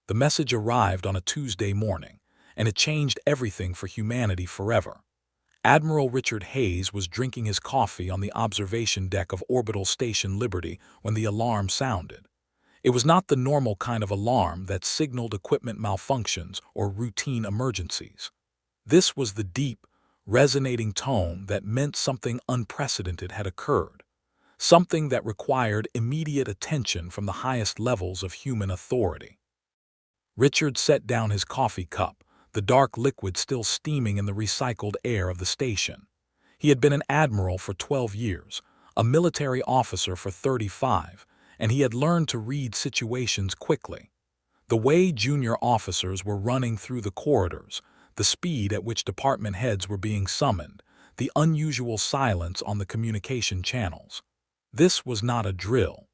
The message arrived on a Tuesday morning, and it changed everything for humanity forever. Admiral Richard Hayes was drinking his coffee on the observation deck of Orbital Station Liberty when the alarm sounded. It was not the normal kind of alarm that signaled equipment malfunctions or routine emergencies. This was the deep, resonating tone that meant something unprecedented had occurred, something that required immediate attention from the highest levels of human authority. Richard set down his coffee cup, the dark liquid still steaming in the recycled air of the station. He had been an admiral for 12 years, a military officer for 35, and he had learned to read situations quickly. The way junior officers were running through the corridors, the speed at which department heads were being summoned, the unusual silence on the communication channels. This was not a drill.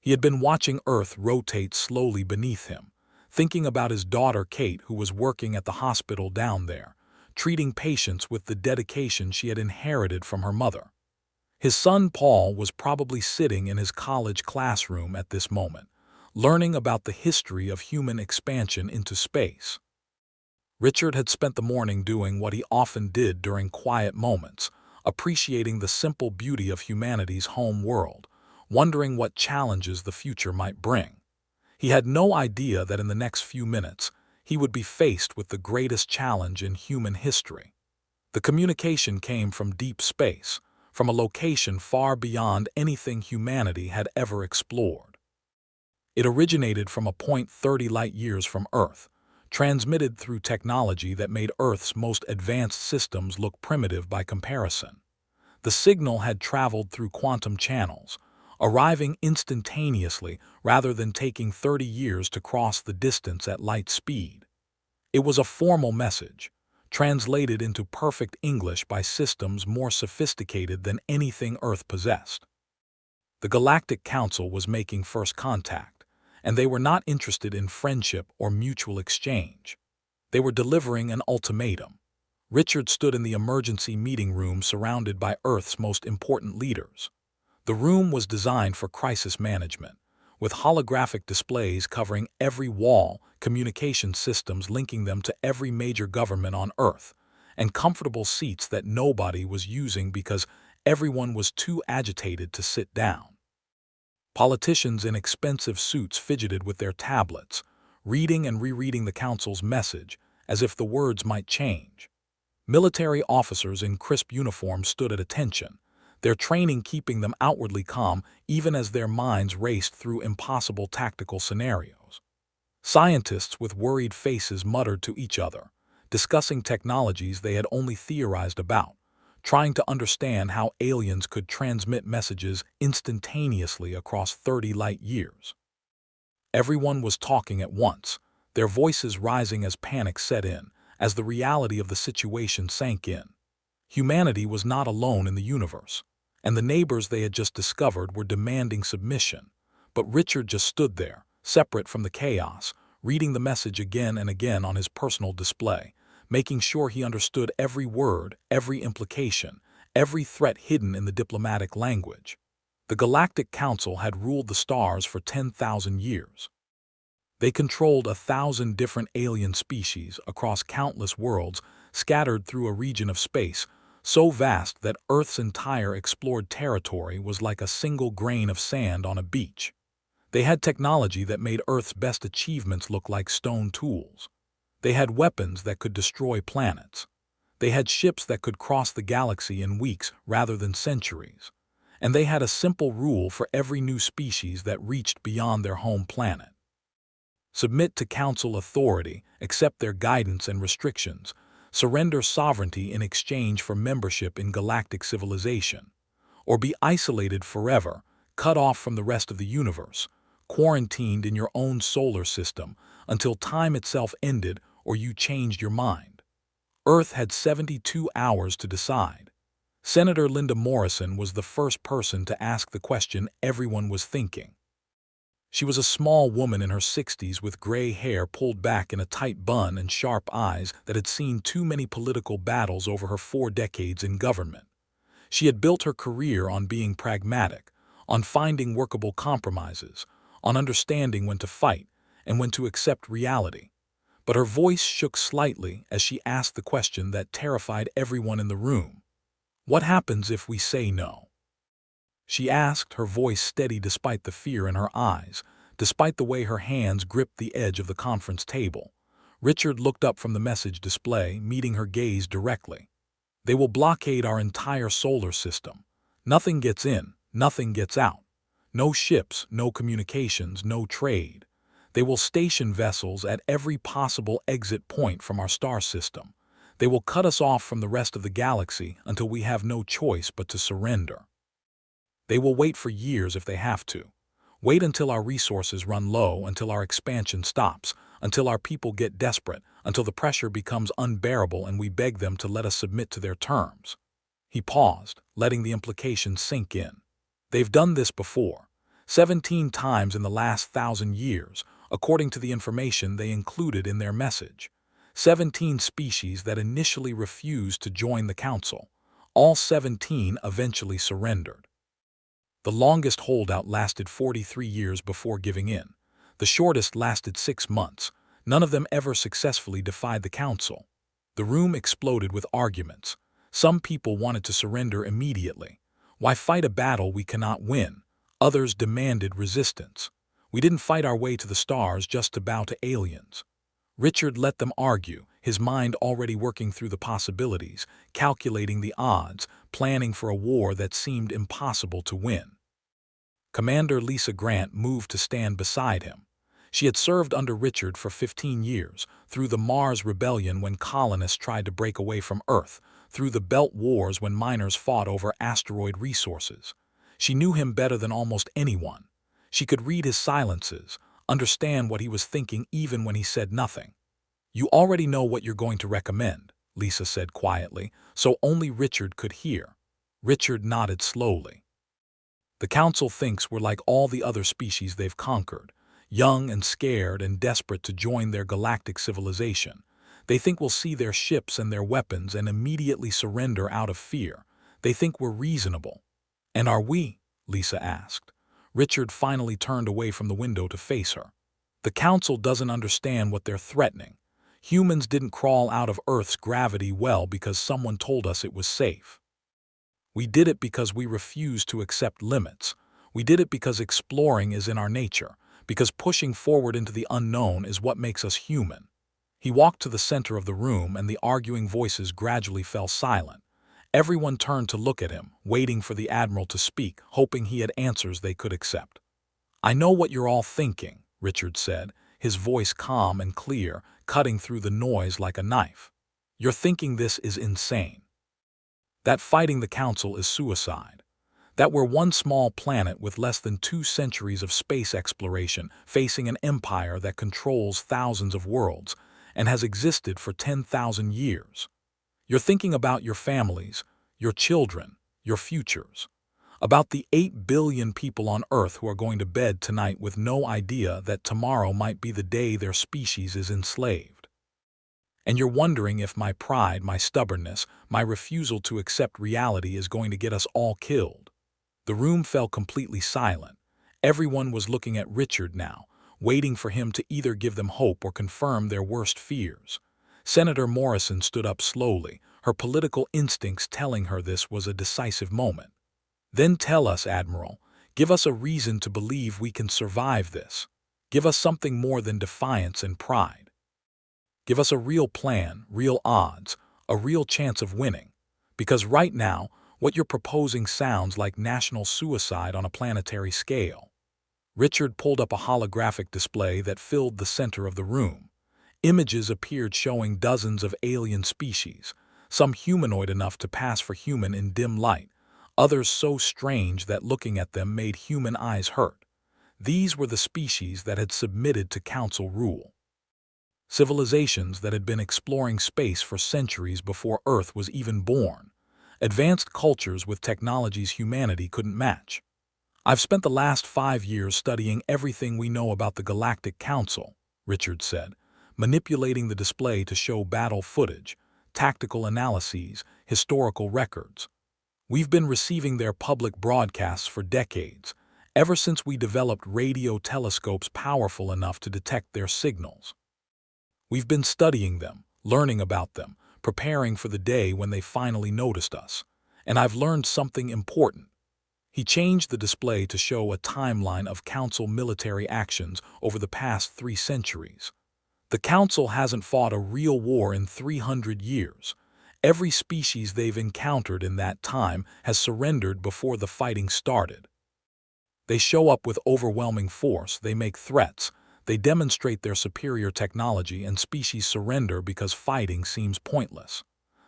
He had been watching Earth rotate slowly beneath him, thinking about his daughter Kate, who was working at the hospital down there, treating patients with the dedication she had inherited from her mother. His son Paul was probably sitting in his college classroom at this moment, learning about the history of human expansion into space. Richard had spent the morning doing what he often did during quiet moments, appreciating the simple beauty of humanity's home world, wondering what challenges the future might bring. He had no idea that in the next few minutes, he would be faced with the greatest challenge in human history. The communication came from deep space, from a location far beyond anything humanity had ever explored. It originated from a point 30 light-years from Earth, transmitted through technology that made Earth's most advanced systems look primitive by comparison. The signal had traveled through quantum channels, arriving instantaneously rather than taking 30 years to cross the distance at light speed. It was a formal message, translated into perfect English by systems more sophisticated than anything Earth possessed. The Galactic Council was making first contact, and they were not interested in friendship or mutual exchange. They were delivering an ultimatum. Richard stood in the emergency meeting room surrounded by Earth's most important leaders. The room was designed for crisis management, with holographic displays covering every wall, communication systems linking them to every major government on Earth, and comfortable seats that nobody was using because everyone was too agitated to sit down. Politicians in expensive suits fidgeted with their tablets, reading and rereading the council's message as if the words might change. Military officers in crisp uniforms stood at attention, their training keeping them outwardly calm even as their minds raced through impossible tactical scenarios. Scientists with worried faces muttered to each other, discussing technologies they had only theorized about, trying to understand how aliens could transmit messages instantaneously across 30 light-years. Everyone was talking at once, their voices rising as panic set in, as the reality of the situation sank in. Humanity was not alone in the universe, and the neighbors they had just discovered were demanding submission. But Richard just stood there, separate from the chaos, reading the message again and again on his personal display, making sure he understood every word, every implication, every threat hidden in the diplomatic language. The Galactic Council had ruled the stars for 10,000 years. They controlled 1,000 different alien species across countless worlds scattered through a region of space so vast that Earth's entire explored territory was like a single grain of sand on a beach. They had technology that made Earth's best achievements look like stone tools. They had weapons that could destroy planets. They had ships that could cross the galaxy in weeks rather than centuries. And they had a simple rule for every new species that reached beyond their home planet. Submit to Council authority, accept their guidance and restrictions, surrender sovereignty in exchange for membership in galactic civilization, or be isolated forever, cut off from the rest of the universe, quarantined in your own solar system until time itself ended or you changed your mind. Earth had 72 hours to decide. Senator Linda Morrison was the first person to ask the question everyone was thinking. She was a small woman in her 60s with gray hair pulled back in a tight bun and sharp eyes that had seen too many political battles over her 4 decades in government. She had built her career on being pragmatic, on finding workable compromises, on understanding when to fight, and when to accept reality. But her voice shook slightly as she asked the question that terrified everyone in the room. What happens if we say no? She asked, her voice steady despite the fear in her eyes, despite the way her hands gripped the edge of the conference table. Richard looked up from the message display, meeting her gaze directly. They will blockade our entire solar system. Nothing gets in, nothing gets out. No ships, no communications, no trade. They will station vessels at every possible exit point from our star system. They will cut us off from the rest of the galaxy until we have no choice but to surrender. They will wait for years if they have to. Wait until our resources run low, until our expansion stops, until our people get desperate, until the pressure becomes unbearable and we beg them to let us submit to their terms. He paused, letting the implication sink in. They've done this before, 17 times in the last 1,000 years, according to the information they included in their message. 17 species that initially refused to join the Council. All 17 eventually surrendered. The longest holdout lasted 43 years before giving in. The shortest lasted 6 months. None of them ever successfully defied the Council. The room exploded with arguments. Some people wanted to surrender immediately. Why fight a battle we cannot win? Others demanded resistance. We didn't fight our way to the stars just to bow to aliens. Richard let them argue, his mind already working through the possibilities, calculating the odds, planning for a war that seemed impossible to win. Commander Lisa Grant moved to stand beside him. She had served under Richard for 15 years, through the Mars Rebellion when colonists tried to break away from Earth, through the Belt Wars when miners fought over asteroid resources. She knew him better than almost anyone. She could read his silences, understand what he was thinking even when he said nothing. You already know what you're going to recommend, Lisa said quietly, so only Richard could hear. Richard nodded slowly. The Council thinks we're like all the other species they've conquered, young and scared and desperate to join their galactic civilization. They think we'll see their ships and their weapons and immediately surrender out of fear. They think we're reasonable. And are we? Lisa asked. Richard finally turned away from the window to face her. The Council doesn't understand what they're threatening. Humans didn't crawl out of Earth's gravity well because someone told us it was safe. We did it because we refused to accept limits. We did it because exploring is in our nature, because pushing forward into the unknown is what makes us human. He walked to the center of the room and the arguing voices gradually fell silent. Everyone turned to look at him, waiting for the Admiral to speak, hoping he had answers they could accept. I know what you're all thinking, Richard said, his voice calm and clear, cutting through the noise like a knife. You're thinking this is insane. That fighting the Council is suicide. That we're one small planet with less than 2 centuries of space exploration facing an empire that controls thousands of worlds and has existed for 10,000 years. You're thinking about your families, your children, your futures. About the 8 billion people on Earth who are going to bed tonight with no idea that tomorrow might be the day their species is enslaved. And you're wondering if my pride, my stubbornness, my refusal to accept reality is going to get us all killed. The room fell completely silent. Everyone was looking at Richard now, waiting for him to either give them hope or confirm their worst fears. Senator Morrison stood up slowly, her political instincts telling her this was a decisive moment. Then tell us, Admiral. Give us a reason to believe we can survive this. Give us something more than defiance and pride. Give us a real plan, real odds, a real chance of winning. Because right now, what you're proposing sounds like national suicide on a planetary scale. Richard pulled up a holographic display that filled the center of the room. Images appeared showing dozens of alien species, some humanoid enough to pass for human in dim light, others so strange that looking at them made human eyes hurt. These were the species that had submitted to Council rule. Civilizations that had been exploring space for centuries before Earth was even born. Advanced cultures with technologies humanity couldn't match. I've spent the last 5 years studying everything we know about the Galactic Council, Richard said, manipulating the display to show battle footage, tactical analyses, historical records. We've been receiving their public broadcasts for decades. ever since we developed radio telescopes powerful enough to detect their signals. We've been studying them, learning about them, preparing for the day when they finally noticed us. And I've learned something important. He changed the display to show a timeline of Council military actions over the past 3 centuries. The Council hasn't fought a real war in 300 years. Every species they've encountered in that time has surrendered before the fighting started. They show up with overwhelming force, they make threats, they demonstrate their superior technology, and species surrender because fighting seems pointless.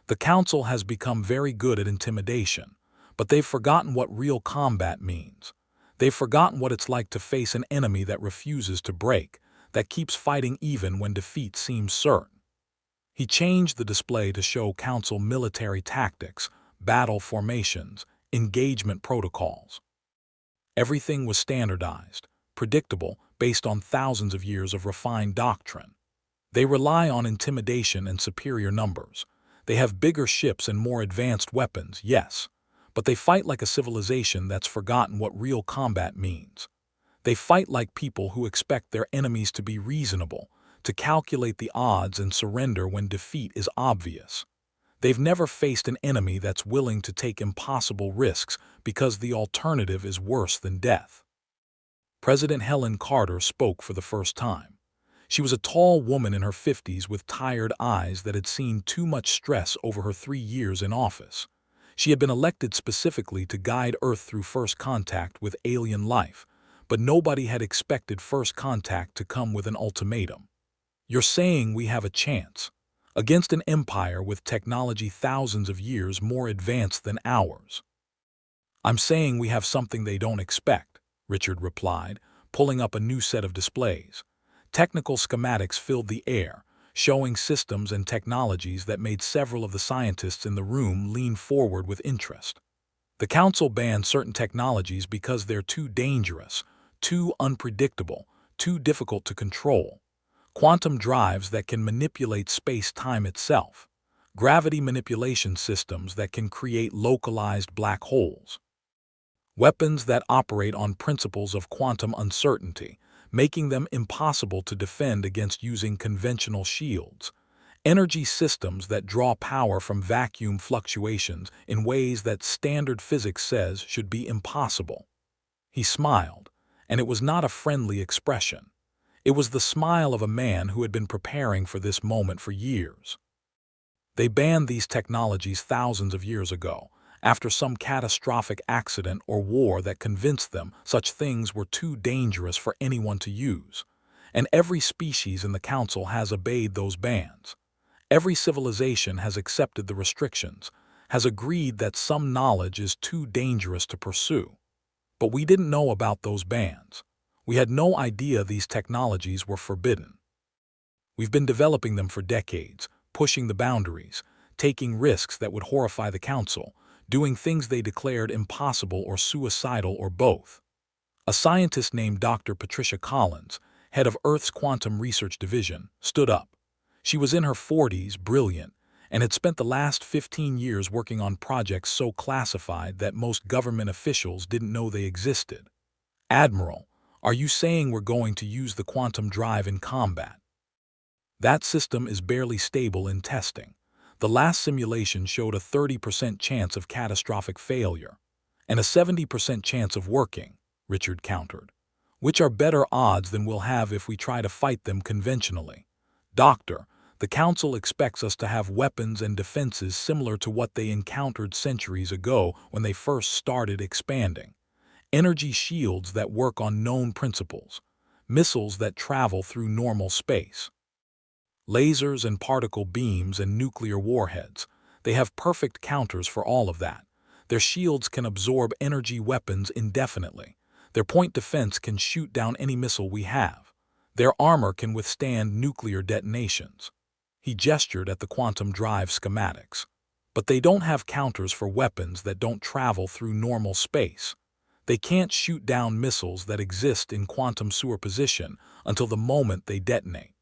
The Council has become very good at intimidation, but they've forgotten what real combat means. They've forgotten what it's like to face an enemy that refuses to break, that keeps fighting even when defeat seems certain. He changed the display to show Council military tactics, battle formations, engagement protocols. Everything was standardized, predictable, based on thousands of years of refined doctrine. They rely on intimidation and superior numbers. They have bigger ships and more advanced weapons, yes, but they fight like a civilization that's forgotten what real combat means. They fight like people who expect their enemies to be reasonable, to calculate the odds and surrender when defeat is obvious. They've never faced an enemy that's willing to take impossible risks because the alternative is worse than death. President Helen Carter spoke for the first time. She was a tall woman in her 50s with tired eyes that had seen too much stress over her 3 years in office. She had been elected specifically to guide Earth through first contact with alien life, but nobody had expected first contact to come with an ultimatum. You're saying we have a chance against an empire with technology thousands of years more advanced than ours. I'm saying we have something they don't expect, Richard replied, pulling up a new set of displays. Technical schematics filled the air, showing systems and technologies that made several of the scientists in the room lean forward with interest. The Council banned certain technologies because they're too dangerous, too unpredictable, too difficult to control. Quantum drives that can manipulate space-time itself, gravity manipulation systems that can create localized black holes, weapons that operate on principles of quantum uncertainty, making them impossible to defend against using conventional shields, energy systems that draw power from vacuum fluctuations in ways that standard physics says should be impossible. He smiled, and it was not a friendly expression. It was the smile of a man who had been preparing for this moment for years. They banned these technologies thousands of years ago, after some catastrophic accident or war that convinced them such things were too dangerous for anyone to use. And every species in the Council has obeyed those bans. Every civilization has accepted the restrictions, has agreed that some knowledge is too dangerous to pursue. But we didn't know about those bans. We had no idea these technologies were forbidden. We've been developing them for decades, pushing the boundaries, taking risks that would horrify the Council, doing things they declared impossible or suicidal or both. A scientist named Dr. Patricia Collins, head of Earth's Quantum Research Division, stood up. She was in her 40s, brilliant, and had spent the last 15 years working on projects so classified that most government officials didn't know they existed. "Admiral, are you saying we're going to use the quantum drive in combat?" That system is barely stable in testing. The last simulation showed a 30% chance of catastrophic failure and a 70% chance of working, Richard countered, which are better odds than we'll have if we try to fight them conventionally. "Doctor, the Council expects us to have weapons and defenses similar to what they encountered centuries ago when they first started expanding. Energy shields that work on known principles, missiles that travel through normal space, lasers and particle beams and nuclear warheads. They have perfect counters for all of that. Their shields can absorb energy weapons indefinitely. Their point defense can shoot down any missile we have. Their armor can withstand nuclear detonations." He gestured at the quantum drive schematics. "But they don't have counters for weapons that don't travel through normal space. They can't shoot down missiles that exist in quantum superposition until the moment they detonate.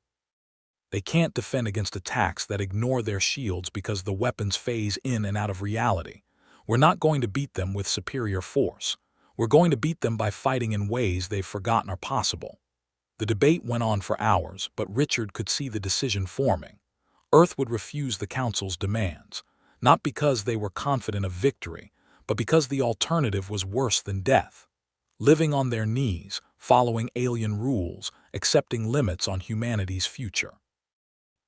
They can't defend against attacks that ignore their shields because the weapons phase in and out of reality. We're not going to beat them with superior force. We're going to beat them by fighting in ways they've forgotten are possible. The debate went on for hours, but Richard could see the decision forming. Earth would refuse the Council's demands, not because they were confident of victory, but because the alternative was worse than death. Living on their knees, following alien rules, accepting limits on humanity's future.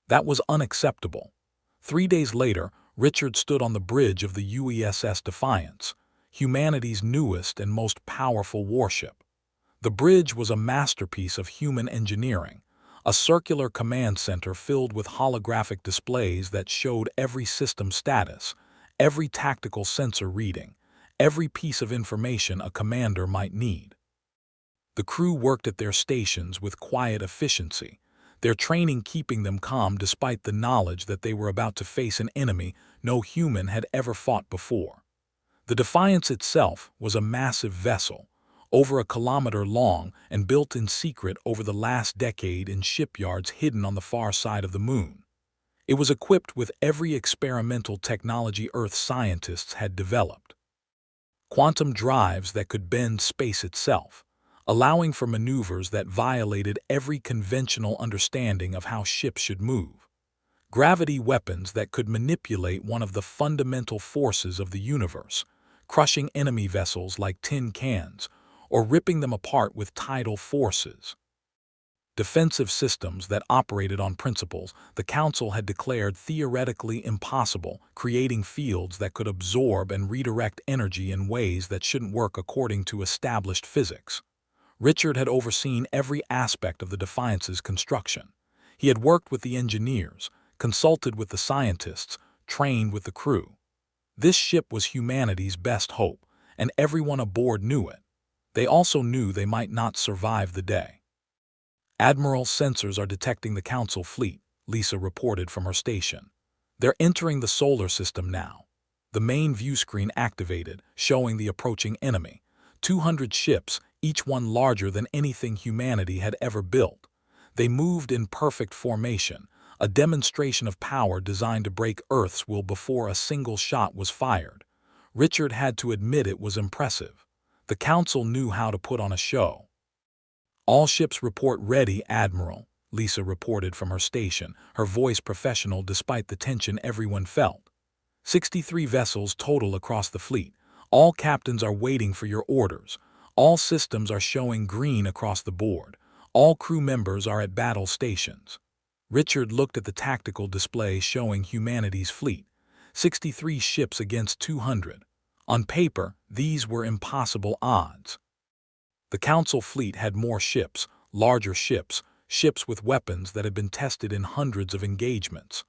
That was unacceptable. 3 days later, Richard stood on the bridge of the UESS Defiance, humanity's newest and most powerful warship. The bridge was a masterpiece of human engineering, a circular command center filled with holographic displays that showed every system status, every tactical sensor reading, every piece of information a commander might need. The crew worked at their stations with quiet efficiency, their training keeping them calm despite the knowledge that they were about to face an enemy no human had ever fought before. The Defiance itself was a massive vessel, over 1 kilometer long and built in secret over the last decade in shipyards hidden on the far side of the moon. It was equipped with every experimental technology Earth scientists had developed. Quantum drives that could bend space itself, allowing for maneuvers that violated every conventional understanding of how ships should move. Gravity weapons that could manipulate one of the fundamental forces of the universe, crushing enemy vessels like tin cans, or ripping them apart with tidal forces. Defensive systems that operated on principles the Council had declared theoretically impossible, creating fields that could absorb and redirect energy in ways that shouldn't work according to established physics. Richard had overseen every aspect of the Defiance's construction. He had worked with the engineers, consulted with the scientists, trained with the crew. This ship was humanity's best hope, and everyone aboard knew it. They also knew they might not survive the day. Admiral, sensors are detecting the Council fleet, Lisa reported from her station. They're entering the solar system now. The main view screen activated, showing the approaching enemy. 200 ships, each one larger than anything humanity had ever built. They moved in perfect formation, a demonstration of power designed to break Earth's will before a single shot was fired. Richard had to admit it was impressive. The Council knew how to put on a show. All ships report ready, Admiral, Lisa reported from her station, her voice professional despite the tension everyone felt. 63 vessels total across the fleet. All captains are waiting for your orders. All systems are showing green across the board. All crew members are at battle stations. Richard looked at the tactical display showing humanity's fleet. 63 ships against 200. On paper, these were impossible odds. The Council fleet had more ships, larger ships, ships with weapons that had been tested in hundreds of engagements.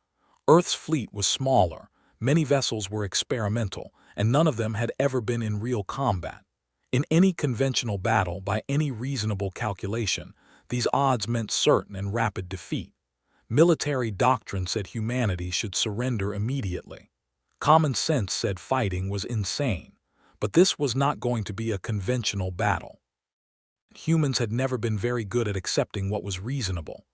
Earth's fleet was smaller, many vessels were experimental, and none of them had ever been in real combat. In any conventional battle, by any reasonable calculation, these odds meant certain and rapid defeat. Military doctrine said humanity should surrender immediately. Common sense said fighting was insane, but this was not going to be a conventional battle. Humans had never been very good at accepting what was reasonable.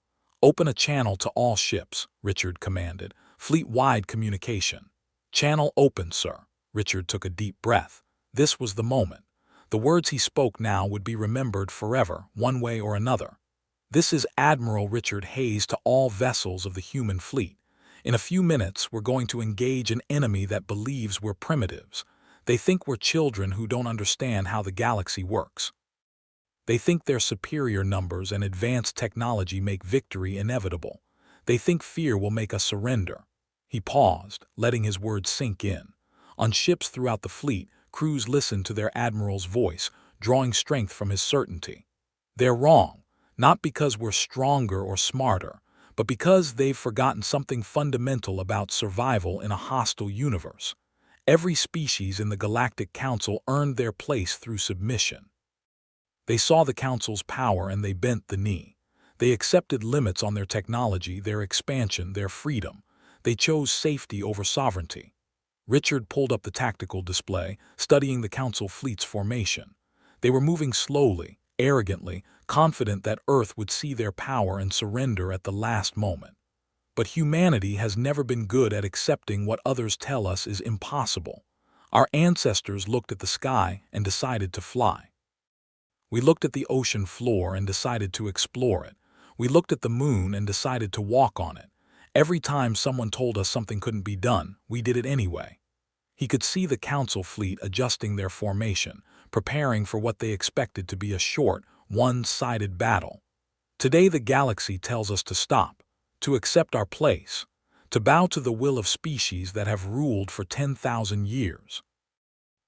Open a channel to all ships, Richard commanded. Fleet-wide communication. Channel open, sir. Richard took a deep breath. This was the moment. The words he spoke now would be remembered forever, one way or another. This is Admiral Richard Hayes to all vessels of the human fleet. In a few minutes, we're going to engage an enemy that believes we're primitives. They think we're children who don't understand how the galaxy works. They think their superior numbers and advanced technology make victory inevitable. They think fear will make us surrender. He paused, letting his words sink in. On ships throughout the fleet, crews listened to their admiral's voice, drawing strength from his certainty. They're wrong, not because we're stronger or smarter, but because they've forgotten something fundamental about survival in a hostile universe. Every species in the Galactic Council earned their place through submission. They saw the Council's power and they bent the knee. They accepted limits on their technology, their expansion, their freedom. They chose safety over sovereignty. Richard pulled up the tactical display, studying the Council fleet's formation. They were moving slowly, arrogantly, confident that Earth would see their power and surrender at the last moment. But humanity has never been good at accepting what others tell us is impossible. Our ancestors looked at the sky and decided to fly. We looked at the ocean floor and decided to explore it. We looked at the moon and decided to walk on it. Every time someone told us something couldn't be done, we did it anyway. He could see the council fleet adjusting their formation, preparing for what they expected to be a short, one-sided battle. Today the galaxy tells us to stop, to accept our place, to bow to the will of species that have ruled for 10,000 years.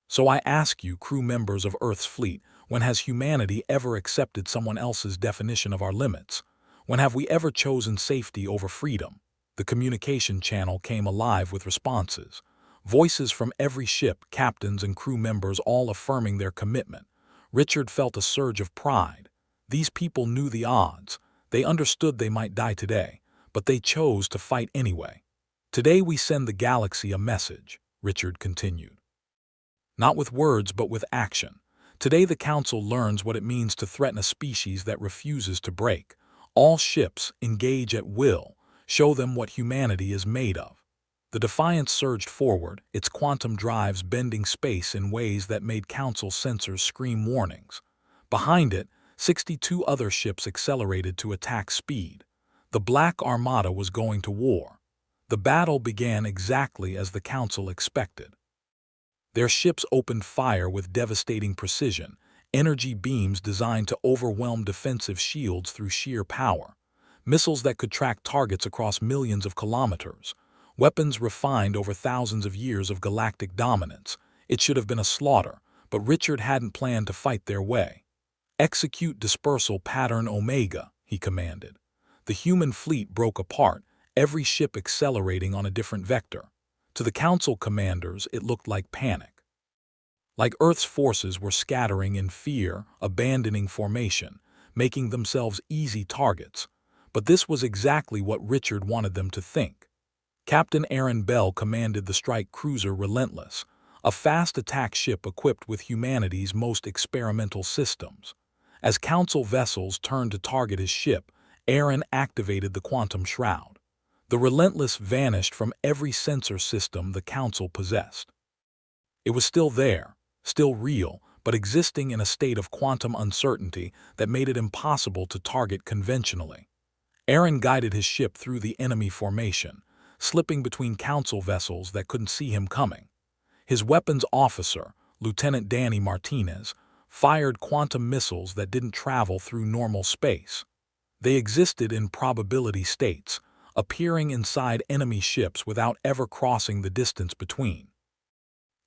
So I ask you, crew members of Earth's fleet, when has humanity ever accepted someone else's definition of our limits? When have we ever chosen safety over freedom? The communication channel came alive with responses. Voices from every ship, captains and crew members all affirming their commitment. Richard felt a surge of pride. These people knew the odds. They understood they might die today, but they chose to fight anyway. Today we send the galaxy a message, Richard continued. Not with words, but with action. Today the Council learns what it means to threaten a species that refuses to break. All ships engage at will, show them what humanity is made of. The Defiance surged forward, its quantum drives bending space in ways that made Council sensors scream warnings. Behind it, 62 other ships accelerated to attack speed. The Black Armada was going to war. The battle began exactly as the Council expected. Their ships opened fire with devastating precision, energy beams designed to overwhelm defensive shields through sheer power, missiles that could track targets across millions of kilometers, weapons refined over thousands of years of galactic dominance. It should have been a slaughter, but Richard hadn't planned to fight their way. Execute dispersal pattern Omega, he commanded. The human fleet broke apart, every ship accelerating on a different vector. To the Council commanders, it looked like panic. Like Earth's forces were scattering in fear, abandoning formation, making themselves easy targets. But this was exactly what Richard wanted them to think. Captain Aaron Bell commanded the strike cruiser Relentless, a fast attack ship equipped with humanity's most experimental systems. As Council vessels turned to target his ship, Aaron activated the quantum shroud. The Relentless vanished from every sensor system the Council possessed. It was still there, still real, but existing in a state of quantum uncertainty that made it impossible to target conventionally. Aaron guided his ship through the enemy formation, slipping between Council vessels that couldn't see him coming. His weapons officer, Lieutenant Danny Martinez, fired quantum missiles that didn't travel through normal space. They existed in probability states, appearing inside enemy ships without ever crossing the distance between.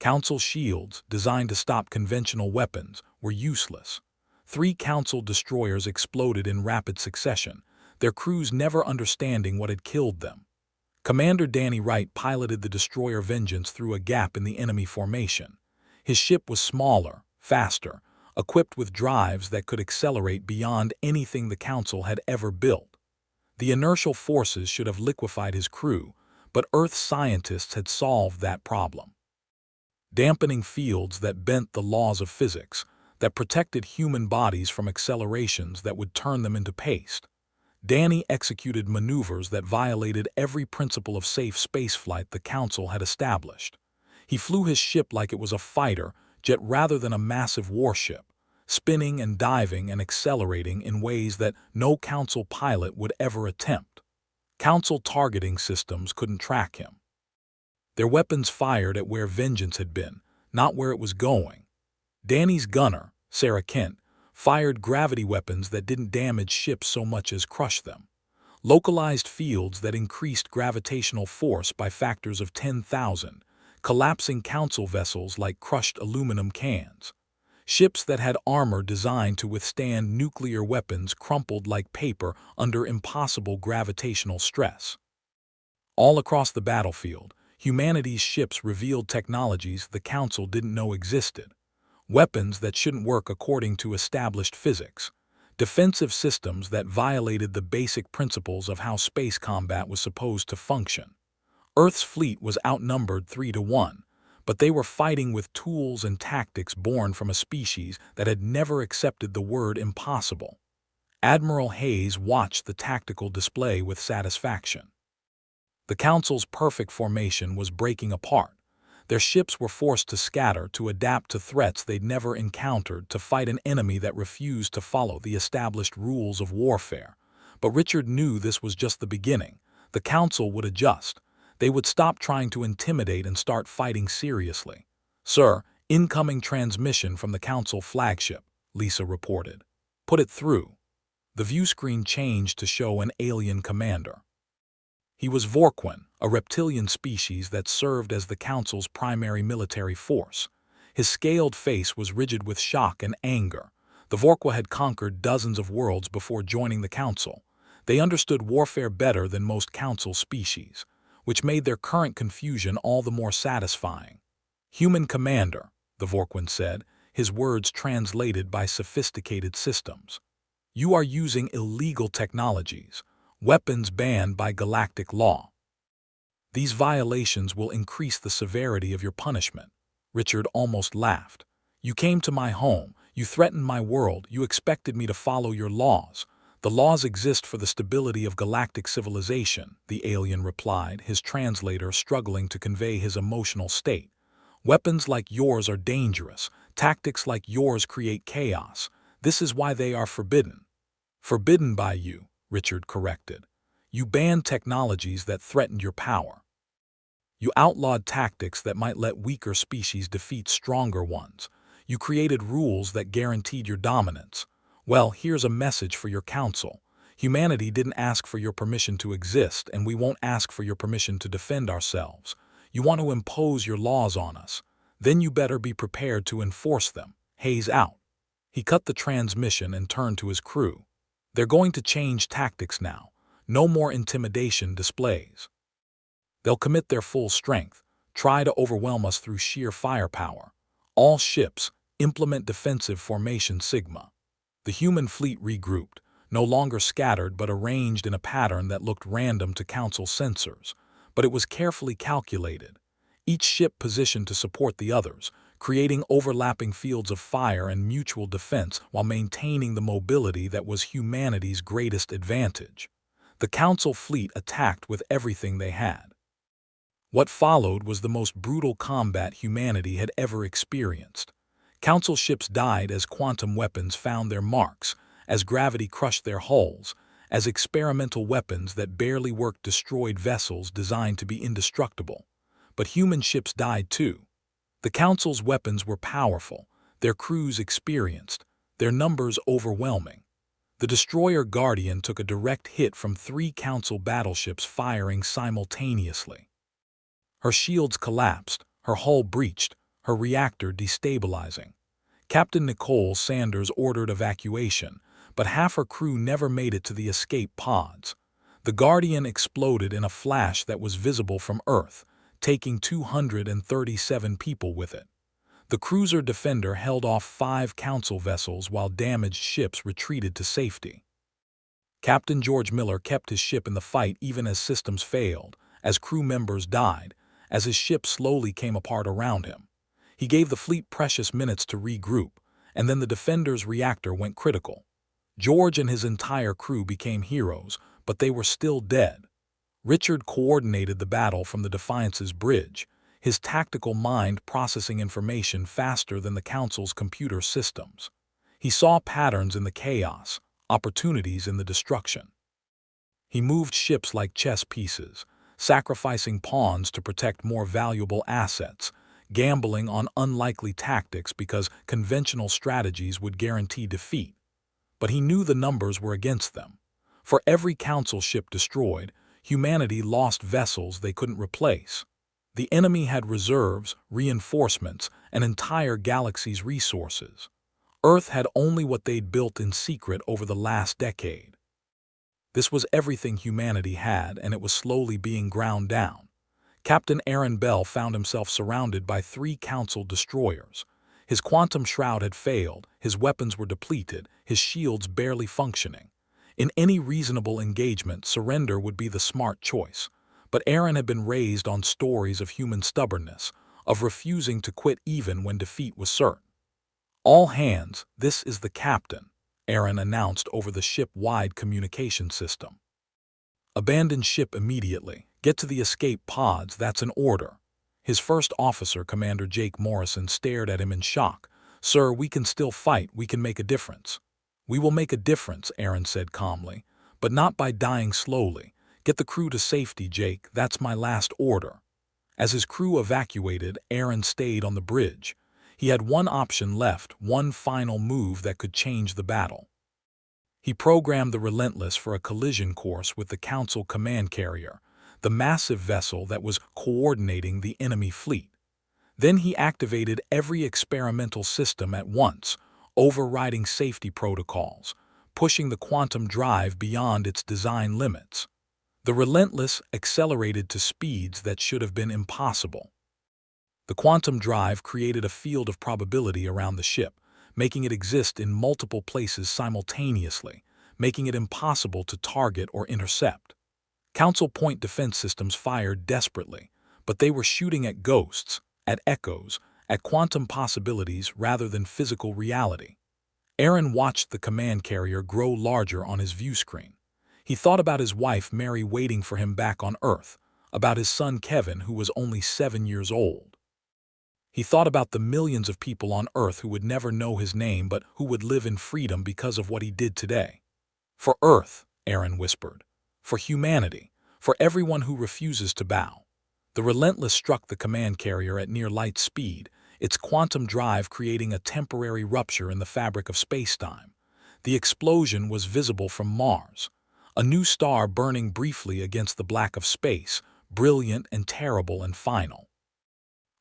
Council shields, designed to stop conventional weapons, were useless. 3 Council destroyers exploded in rapid succession, their crews never understanding what had killed them. Commander Danny Wright piloted the destroyer Vengeance through a gap in the enemy formation. His ship was smaller, faster, equipped with drives that could accelerate beyond anything the Council had ever built. The inertial forces should have liquefied his crew, but Earth scientists had solved that problem. Dampening fields that bent the laws of physics, that protected human bodies from accelerations that would turn them into paste. Danny executed maneuvers that violated every principle of safe spaceflight the Council had established. He flew his ship like it was a fighter jet rather than a massive warship, spinning and diving and accelerating in ways that no Council pilot would ever attempt. Council targeting systems couldn't track him. Their weapons fired at where Vengeance had been, not where it was going. Danny's gunner, Sarah Kent, fired gravity weapons that didn't damage ships so much as crush them. Localized fields that increased gravitational force by factors of 10,000, collapsing Council vessels like crushed aluminum cans. Ships that had armor designed to withstand nuclear weapons crumpled like paper under impossible gravitational stress. All across the battlefield, humanity's ships revealed technologies the Council didn't know existed. Weapons that shouldn't work according to established physics. Defensive systems that violated the basic principles of how space combat was supposed to function. Earth's fleet was outnumbered 3-1. But they were fighting with tools and tactics born from a species that had never accepted the word impossible. Admiral Hayes watched the tactical display with satisfaction. The Council's perfect formation was breaking apart. Their ships were forced to scatter to adapt to threats they'd never encountered, to fight an enemy that refused to follow the established rules of warfare. But Richard knew this was just the beginning. The Council would adjust. They would stop trying to intimidate and start fighting seriously. "Sir, incoming transmission from the Council flagship," Lisa reported. "Put it through." The view screen changed to show an alien commander. He was Vorquin, a reptilian species that served as the Council's primary military force. His scaled face was rigid with shock and anger. The Vorqua had conquered dozens of worlds before joining the Council. They understood warfare better than most Council species, which made their current confusion all the more satisfying. "Human commander," the Vorquin said, his words translated by sophisticated systems. "You are using illegal technologies. Weapons banned by galactic law. These violations will increase the severity of your punishment." Richard almost laughed. "You came to my home, you threatened my world, you expected me to follow your laws. The laws exist for the stability of galactic civilization," the alien replied, his translator struggling to convey his emotional state. "Weapons like yours are dangerous. Tactics like yours create chaos. This is why they are forbidden." "Forbidden by you," Richard corrected. "You banned technologies that threatened your power. You outlawed tactics that might let weaker species defeat stronger ones. You created rules that guaranteed your dominance. Well, here's a message for your Council. Humanity didn't ask for your permission to exist, and we won't ask for your permission to defend ourselves. You want to impose your laws on us. Then you better be prepared to enforce them. Hayes out." He cut the transmission and turned to his crew. "They're going to change tactics now. No more intimidation displays. They'll commit their full strength, try to overwhelm us through sheer firepower. All ships, implement defensive formation Sigma." The human fleet regrouped, no longer scattered but arranged in a pattern that looked random to Council sensors. But it was carefully calculated. Each ship positioned to support the others, creating overlapping fields of fire and mutual defense while maintaining the mobility that was humanity's greatest advantage. The Council fleet attacked with everything they had. What followed was the most brutal combat humanity had ever experienced. Council ships died as quantum weapons found their marks, as gravity crushed their hulls, as experimental weapons that barely worked destroyed vessels designed to be indestructible. But human ships died too. The Council's weapons were powerful, their crews experienced, their numbers overwhelming. The destroyer Guardian took a direct hit from 3 Council battleships firing simultaneously. Her shields collapsed, her hull breached, her reactor destabilizing. Captain Nicole Sanders ordered evacuation, but half her crew never made it to the escape pods. The Guardian exploded in a flash that was visible from Earth, taking 237 people with it. The cruiser Defender held off 5 Council vessels while damaged ships retreated to safety. Captain George Miller kept his ship in the fight even as systems failed, as crew members died, as his ship slowly came apart around him. He gave the fleet precious minutes to regroup, and then the Defender's reactor went critical. George and his entire crew became heroes, but they were still dead. Richard coordinated the battle from the Defiance's bridge, his tactical mind processing information faster than the Council's computer systems. He saw patterns in the chaos, opportunities in the destruction. He moved ships like chess pieces, sacrificing pawns to protect more valuable assets, gambling on unlikely tactics because conventional strategies would guarantee defeat. But he knew the numbers were against them. For every Council ship destroyed, humanity lost vessels they couldn't replace. The enemy had reserves, reinforcements, and entire galaxies' resources. Earth had only what they'd built in secret over the last decade. This was everything humanity had, and it was slowly being ground down. Captain Aaron Bell found himself surrounded by 3 Council destroyers. His quantum shroud had failed, his weapons were depleted, his shields barely functioning. In any reasonable engagement, surrender would be the smart choice. But Aaron had been raised on stories of human stubbornness, of refusing to quit even when defeat was certain. "All hands, this is the captain," Aaron announced over the ship-wide communication system. "Abandon ship immediately. Get to the escape pods, that's an order." His first officer, Commander Jake Morrison, stared at him in shock. "Sir, we can still fight. We can make a difference." "We will make a difference," Aaron said calmly, "but not by dying slowly. Get the crew to safety, Jake. That's my last order." As his crew evacuated, Aaron stayed on the bridge. He had one option left, one final move that could change the battle. He programmed the Relentless for a collision course with the Council command carrier, the massive vessel that was coordinating the enemy fleet. Then he activated every experimental system at once, overriding safety protocols, pushing the quantum drive beyond its design limits. The Relentless accelerated to speeds that should have been impossible. The quantum drive created a field of probability around the ship, making it exist in multiple places simultaneously, making it impossible to target or intercept. Council point defense systems fired desperately, but they were shooting at ghosts, at echoes, at quantum possibilities rather than physical reality. Aaron watched the command carrier grow larger on his view screen. He thought about his wife Mary waiting for him back on Earth, about his son Kevin who was only 7 years old. He thought about the millions of people on Earth who would never know his name but who would live in freedom because of what he did today. "For Earth," Aaron whispered. "For humanity. For everyone who refuses to bow." The Relentless struck the command carrier at near light speed, its quantum drive creating a temporary rupture in the fabric of space-time. The explosion was visible from Mars, a new star burning briefly against the black of space, brilliant and terrible and final.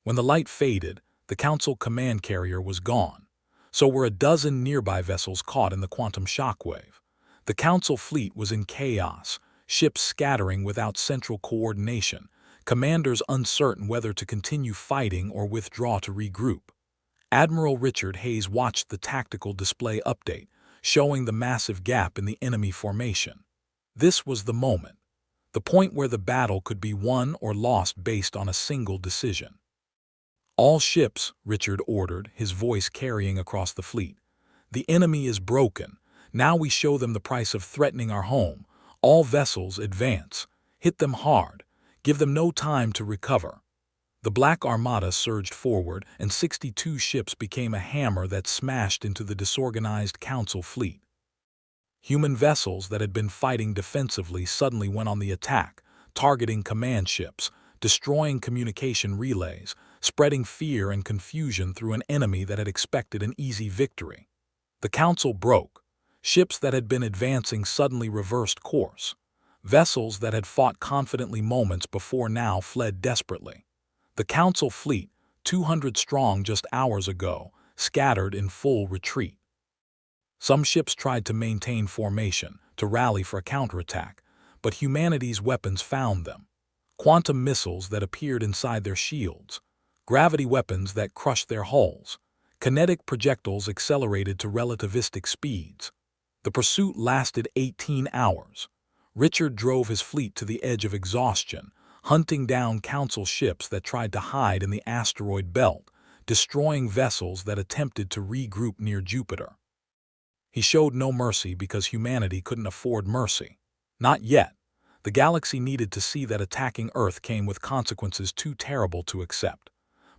When the light faded, the Council command carrier was gone. So were a dozen nearby vessels caught in the quantum shockwave. The Council fleet was in chaos, ships scattering without central coordination, commanders uncertain whether to continue fighting or withdraw to regroup. Admiral Richard Hayes watched the tactical display update, showing the massive gap in the enemy formation. This was the moment, the point where the battle could be won or lost based on a single decision. "All ships," Richard ordered, his voice carrying across the fleet. "The enemy is broken. Now we show them the price of threatening our home. All vessels advance. Hit them hard. Give them no time to recover." The Black Armada surged forward, and 62 ships became a hammer that smashed into the disorganized Council fleet. Human vessels that had been fighting defensively suddenly went on the attack, targeting command ships, destroying communication relays, spreading fear and confusion through an enemy that had expected an easy victory. The Council broke. Ships that had been advancing suddenly reversed course. Vessels that had fought confidently moments before now fled desperately. The Council fleet, 200 strong just hours ago, scattered in full retreat. Some ships tried to maintain formation, to rally for a counterattack, but humanity's weapons found them. Quantum missiles that appeared inside their shields, gravity weapons that crushed their hulls, kinetic projectiles accelerated to relativistic speeds. The pursuit lasted 18 hours. Richard drove his fleet to the edge of exhaustion, hunting down Council ships that tried to hide in the asteroid belt, destroying vessels that attempted to regroup near Jupiter. He showed no mercy because humanity couldn't afford mercy. Not yet. The galaxy needed to see that attacking Earth came with consequences too terrible to accept.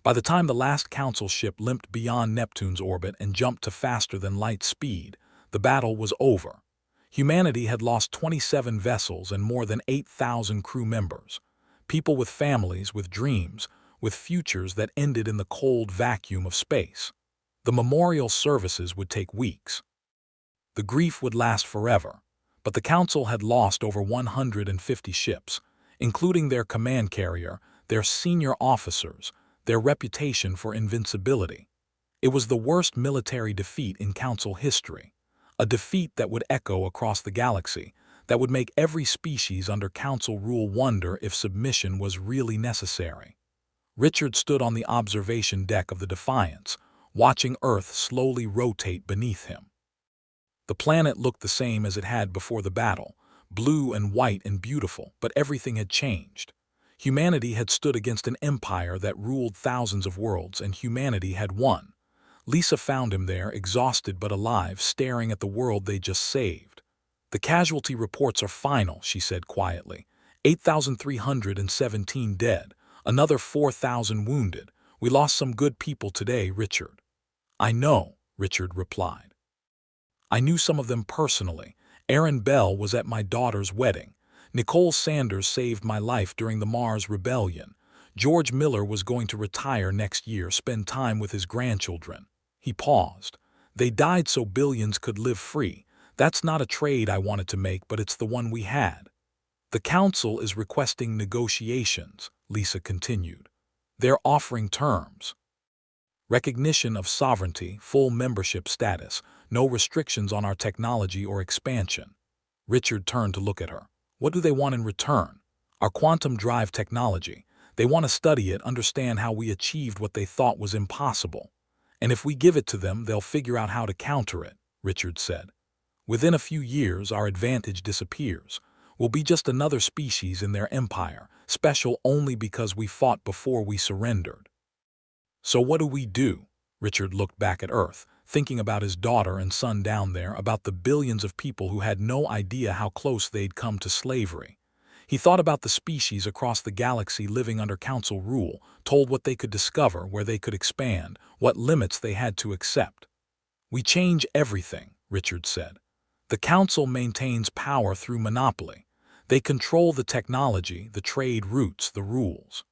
By the time the last Council ship limped beyond Neptune's orbit and jumped to faster-than-light speed, the battle was over. Humanity had lost 27 vessels and more than 8,000 crew members. People with families, with dreams, with futures that ended in the cold vacuum of space. The memorial services would take weeks. The grief would last forever. But the Council had lost over 150 ships, including their command carrier, their senior officers, their reputation for invincibility. It was the worst military defeat in Council history, a defeat that would echo across the galaxy, that would make every species under Council rule wonder if submission was really necessary. Richard stood on the observation deck of the Defiance, watching Earth slowly rotate beneath him. The planet looked the same as it had before the battle, blue and white and beautiful, but everything had changed. Humanity had stood against an empire that ruled thousands of worlds, and humanity had won. Lisa found him there, exhausted but alive, staring at the world they just saved. "The casualty reports are final," she said quietly. 8,317 dead, Another 4,000 wounded. We lost some good people today, Richard. I know, Richard replied. I knew some of them personally. Aaron Bell was at my daughter's wedding. Nicole Sanders saved my life during the Mars Rebellion. George Miller was going to retire next year, spend time with his grandchildren. He paused. They died so billions could live free. That's not a trade I wanted to make, but it's the one we had. The council is requesting negotiations, Lisa continued. They're offering terms. Recognition of sovereignty, full membership status, no restrictions on our technology or expansion. Richard turned to look at her. What do they want in return? Our quantum drive technology. They want to study it, understand how we achieved what they thought was impossible. And if we give it to them, they'll figure out how to counter it, Richard said. Within a few years, our advantage disappears. We'll be just another species in their empire, special only because we fought before we surrendered. So what do we do? Richard looked back at Earth, thinking about his daughter and son down there, about the billions of people who had no idea how close they'd come to slavery. He thought about the species across the galaxy living under council rule, told what they could discover, where they could expand, what limits they had to accept. We change everything, Richard said. The council maintains power through monopoly. They control the technology, the trade routes, the rules.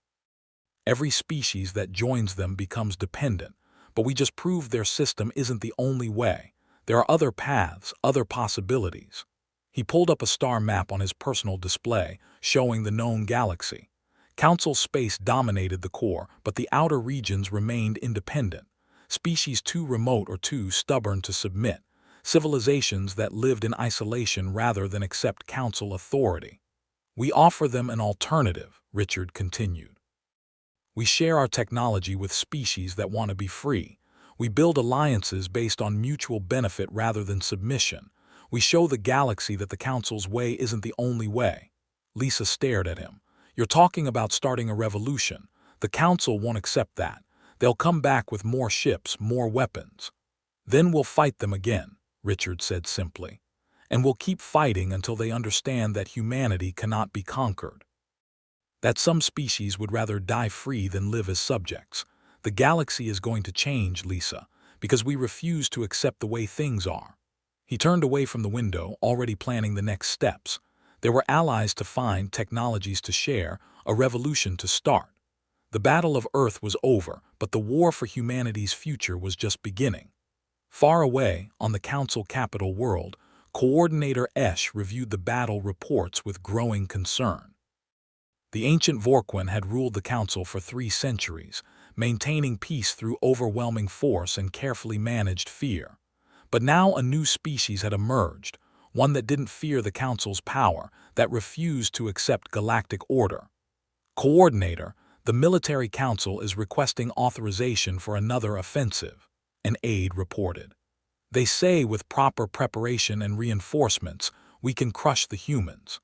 Every species that joins them becomes dependent, but we just proved their system isn't the only way. There are other paths, other possibilities. He pulled up a star map on his personal display, showing the known galaxy. Council space dominated the core, but the outer regions remained independent. Species too remote or too stubborn to submit. Civilizations that lived in isolation rather than accept council authority. We offer them an alternative, Richard continued. We share our technology with species that want to be free. We build alliances based on mutual benefit rather than submission. We show the galaxy that the Council's way isn't the only way. Lisa stared at him. You're talking about starting a revolution. The Council won't accept that. They'll come back with more ships, more weapons. Then we'll fight them again, Richard said simply. And we'll keep fighting until they understand that humanity cannot be conquered. That some species would rather die free than live as subjects. The galaxy is going to change, Lisa, because we refuse to accept the way things are. He turned away from the window, already planning the next steps. There were allies to find, technologies to share, a revolution to start. The battle of Earth was over, but the war for humanity's future was just beginning. Far away, on the Council capital world, Coordinator Esh reviewed the battle reports with growing concern. The ancient Vorquin had ruled the Council for 3 centuries, maintaining peace through overwhelming force and carefully managed fear. But now a new species had emerged, one that didn't fear the Council's power, that refused to accept galactic order. Coordinator, the military council is requesting authorization for another offensive, an aide reported. They say with proper preparation and reinforcements, we can crush the humans.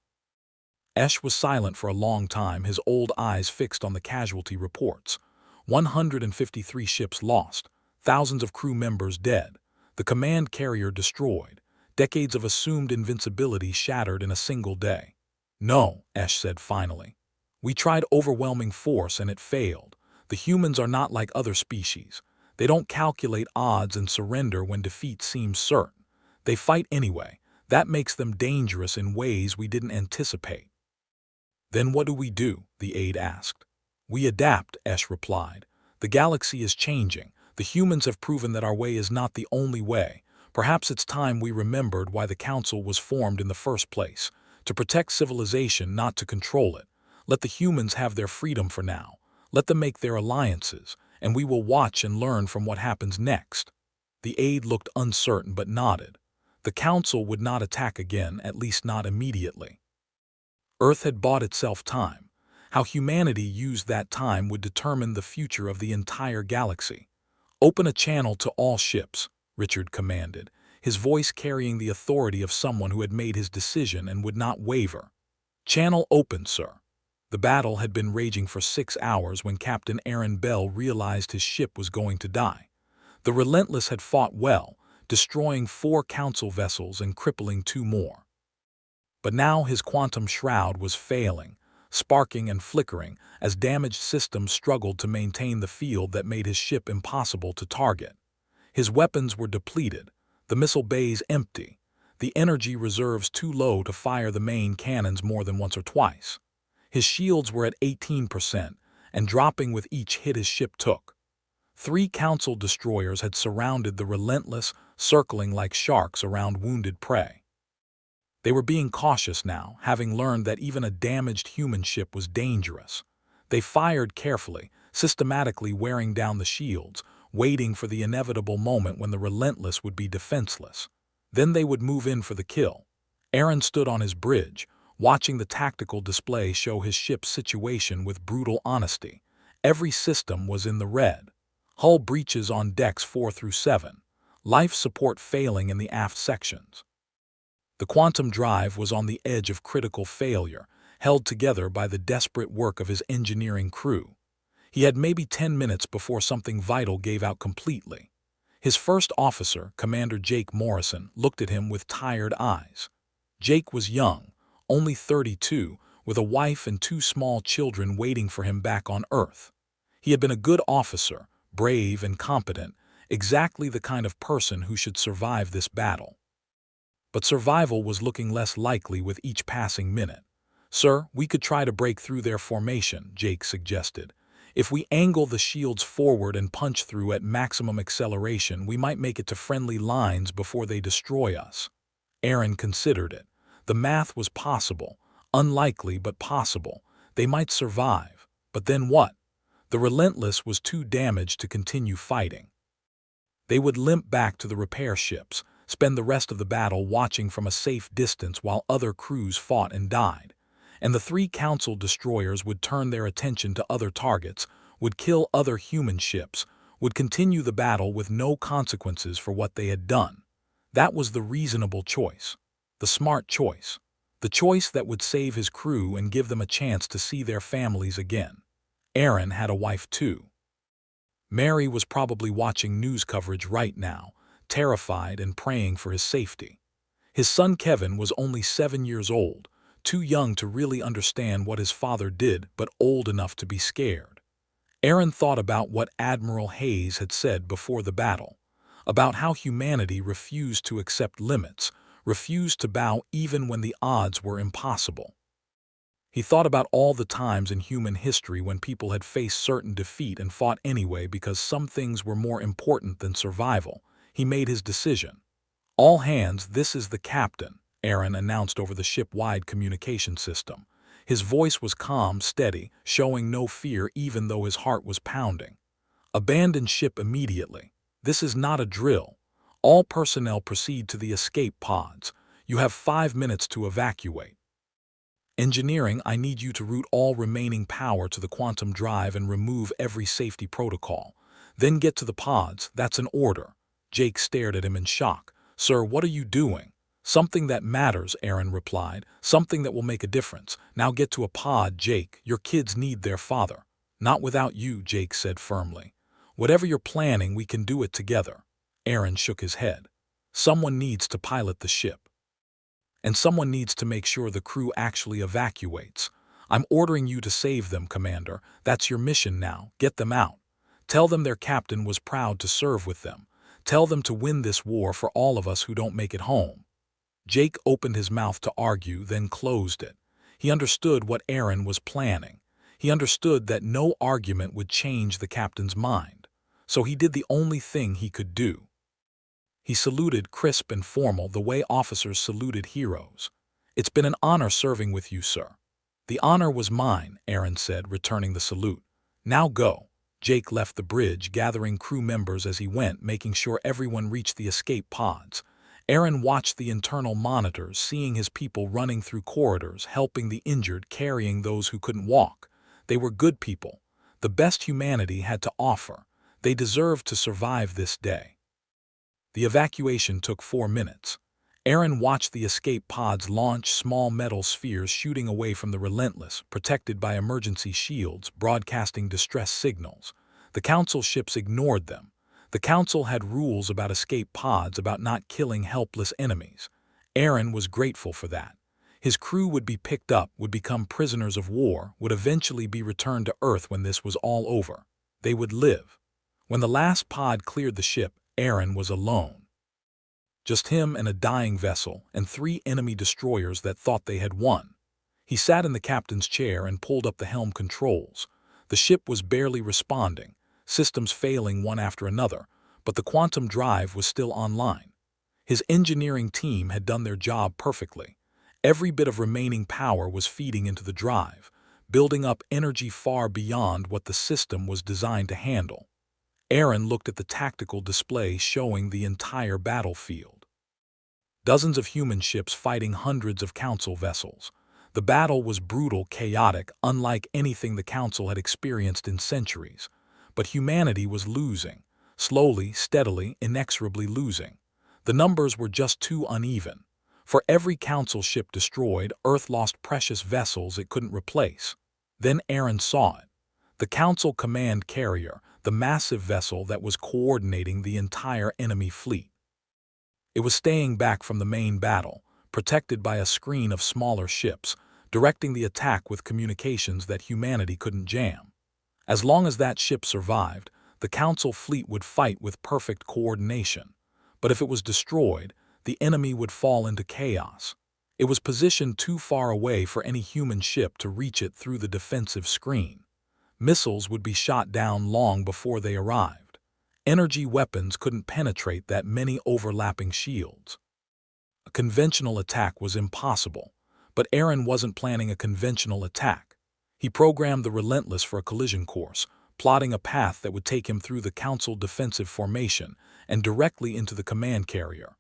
Esh was silent for a long time, his old eyes fixed on the casualty reports. 153 ships lost, thousands of crew members dead, the command carrier destroyed, decades of assumed invincibility shattered in a single day. No, Esh said finally. We tried overwhelming force and it failed. The humans are not like other species. They don't calculate odds and surrender when defeat seems certain. They fight anyway. That makes them dangerous in ways we didn't anticipate. Then what do? The aide asked. We adapt, Esh replied. The galaxy is changing. The humans have proven that our way is not the only way. Perhaps it's time we remembered why the Council was formed in the first place. To protect civilization, not to control it. Let the humans have their freedom for now. Let them make their alliances, and we will watch and learn from what happens next. The aide looked uncertain but nodded. The Council would not attack again, at least not immediately. Earth had bought itself time. How humanity used that time would determine the future of the entire galaxy. Open a channel to all ships, Richard commanded, his voice carrying the authority of someone who had made his decision and would not waver. Channel open, sir. The battle had been raging for 6 hours when Captain Aaron Bell realized his ship was going to die. The Relentless had fought well, destroying 4 council vessels and crippling 2 more. But now his quantum shroud was failing. sparking and flickering as damaged systems struggled to maintain the field that made his ship impossible to target. His weapons were depleted, the missile bays empty, the energy reserves too low to fire the main cannons more than once or twice. His shields were at 18%, and dropping with each hit his ship took. 3 Council destroyers had surrounded the Relentless, circling like sharks around wounded prey. They were being cautious now, having learned that even a damaged human ship was dangerous. They fired carefully, systematically wearing down the shields, waiting for the inevitable moment when the Relentless would be defenseless. Then they would move in for the kill. Aaron stood on his bridge, watching the tactical display show his ship's situation with brutal honesty. Every system was in the red. Hull breaches on decks 4 through 7. Life support failing in the aft sections. The quantum drive was on the edge of critical failure, held together by the desperate work of his engineering crew. He had maybe 10 minutes before something vital gave out completely. His first officer, Commander Jake Morrison, looked at him with tired eyes. Jake was young, only 32, with a wife and 2 small children waiting for him back on Earth. He had been a good officer, brave and competent, exactly the kind of person who should survive this battle. But survival was looking less likely with each passing minute. "Sir, we could try to break through their formation," Jake suggested. "If we angle the shields forward and punch through at maximum acceleration, we might make it to friendly lines before they destroy us." Aaron considered it. The math was possible, unlikely but possible. They might survive, but then what? The Relentless was too damaged to continue fighting. They would limp back to the repair ships, spend the rest of the battle watching from a safe distance while other crews fought and died. And the 3 Council destroyers would turn their attention to other targets, would kill other human ships, would continue the battle with no consequences for what they had done. That was the reasonable choice, the smart choice, the choice that would save his crew and give them a chance to see their families again. Aaron had a wife too. Mary was probably watching news coverage right now, terrified and praying for his safety. His son Kevin was only 7 years old, too young to really understand what his father did, but old enough to be scared. Aaron thought about what Admiral Hayes had said before the battle, about how humanity refused to accept limits, refused to bow even when the odds were impossible. He thought about all the times in human history when people had faced certain defeat and fought anyway because some things were more important than survival. He made his decision. "All hands, this is the captain," Aaron announced over the ship-wide communication system. His voice was calm, steady, showing no fear even though his heart was pounding. "Abandon ship immediately. This is not a drill. All personnel proceed to the escape pods. You have 5 minutes to evacuate. Engineering, I need you to route all remaining power to the quantum drive and remove every safety protocol. Then get to the pods, that's an order." Jake stared at him in shock. "Sir, what are you doing?" "Something that matters," Aaron replied. "Something that will make a difference. Now get to a pod, Jake. Your kids need their father." "Not without you," Jake said firmly. "Whatever you're planning, we can do it together." Aaron shook his head. "Someone needs to pilot the ship. And someone needs to make sure the crew actually evacuates. I'm ordering you to save them, Commander. That's your mission now. Get them out. Tell them their captain was proud to serve with them. Tell them to win this war for all of us who don't make it home." Jake opened his mouth to argue, then closed it. He understood what Aaron was planning. He understood that no argument would change the captain's mind. So he did the only thing he could do. He saluted crisp and formal, the way officers saluted heroes. "It's been an honor serving with you, sir." "The honor was mine," Aaron said, returning the salute. "Now go." Jake left the bridge, gathering crew members as he went, making sure everyone reached the escape pods. Aaron watched the internal monitors, seeing his people running through corridors, helping the injured, carrying those who couldn't walk. They were good people. The best humanity had to offer. They deserved to survive this day. The evacuation took 4 minutes. Aaron watched the escape pods launch, small metal spheres shooting away from the Relentless, protected by emergency shields, broadcasting distress signals. The Council ships ignored them. The Council had rules about escape pods, about not killing helpless enemies. Aaron was grateful for that. His crew would be picked up, would become prisoners of war, would eventually be returned to Earth when this was all over. They would live. When the last pod cleared the ship, Aaron was alone. Just him and a dying vessel, and 3 enemy destroyers that thought they had won. He sat in the captain's chair and pulled up the helm controls. The ship was barely responding, systems failing one after another, but the quantum drive was still online. His engineering team had done their job perfectly. Every bit of remaining power was feeding into the drive, building up energy far beyond what the system was designed to handle. Aaron looked at the tactical display showing the entire battlefield. Dozens of human ships fighting hundreds of Council vessels. The battle was brutal, chaotic, unlike anything the Council had experienced in centuries. But humanity was losing, slowly, steadily, inexorably losing. The numbers were just too uneven. For every Council ship destroyed, Earth lost precious vessels it couldn't replace. Then Aaron saw it. The Council command carrier, the massive vessel that was coordinating the entire enemy fleet. It was staying back from the main battle, protected by a screen of smaller ships, directing the attack with communications that humanity couldn't jam. As long as that ship survived, the Council fleet would fight with perfect coordination. But if it was destroyed, the enemy would fall into chaos. It was positioned too far away for any human ship to reach it through the defensive screen. Missiles would be shot down long before they arrived. Energy weapons couldn't penetrate that many overlapping shields. A conventional attack was impossible, but Aaron wasn't planning a conventional attack. He programmed the Relentless for a collision course, plotting a path that would take him through the Council defensive formation and directly into the command carrier.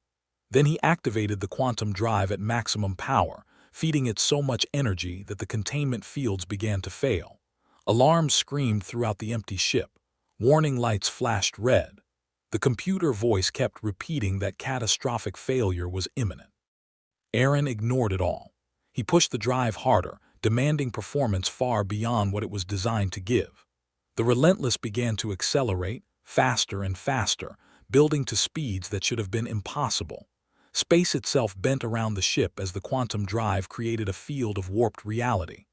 Then he activated the quantum drive at maximum power, feeding it so much energy that the containment fields began to fail. Alarms screamed throughout the empty ship. Warning lights flashed red. The computer voice kept repeating that catastrophic failure was imminent. Aaron ignored it all. He pushed the drive harder, demanding performance far beyond what it was designed to give. The Relentless began to accelerate, faster and faster, building to speeds that should have been impossible. Space itself bent around the ship as the quantum drive created a field of warped reality.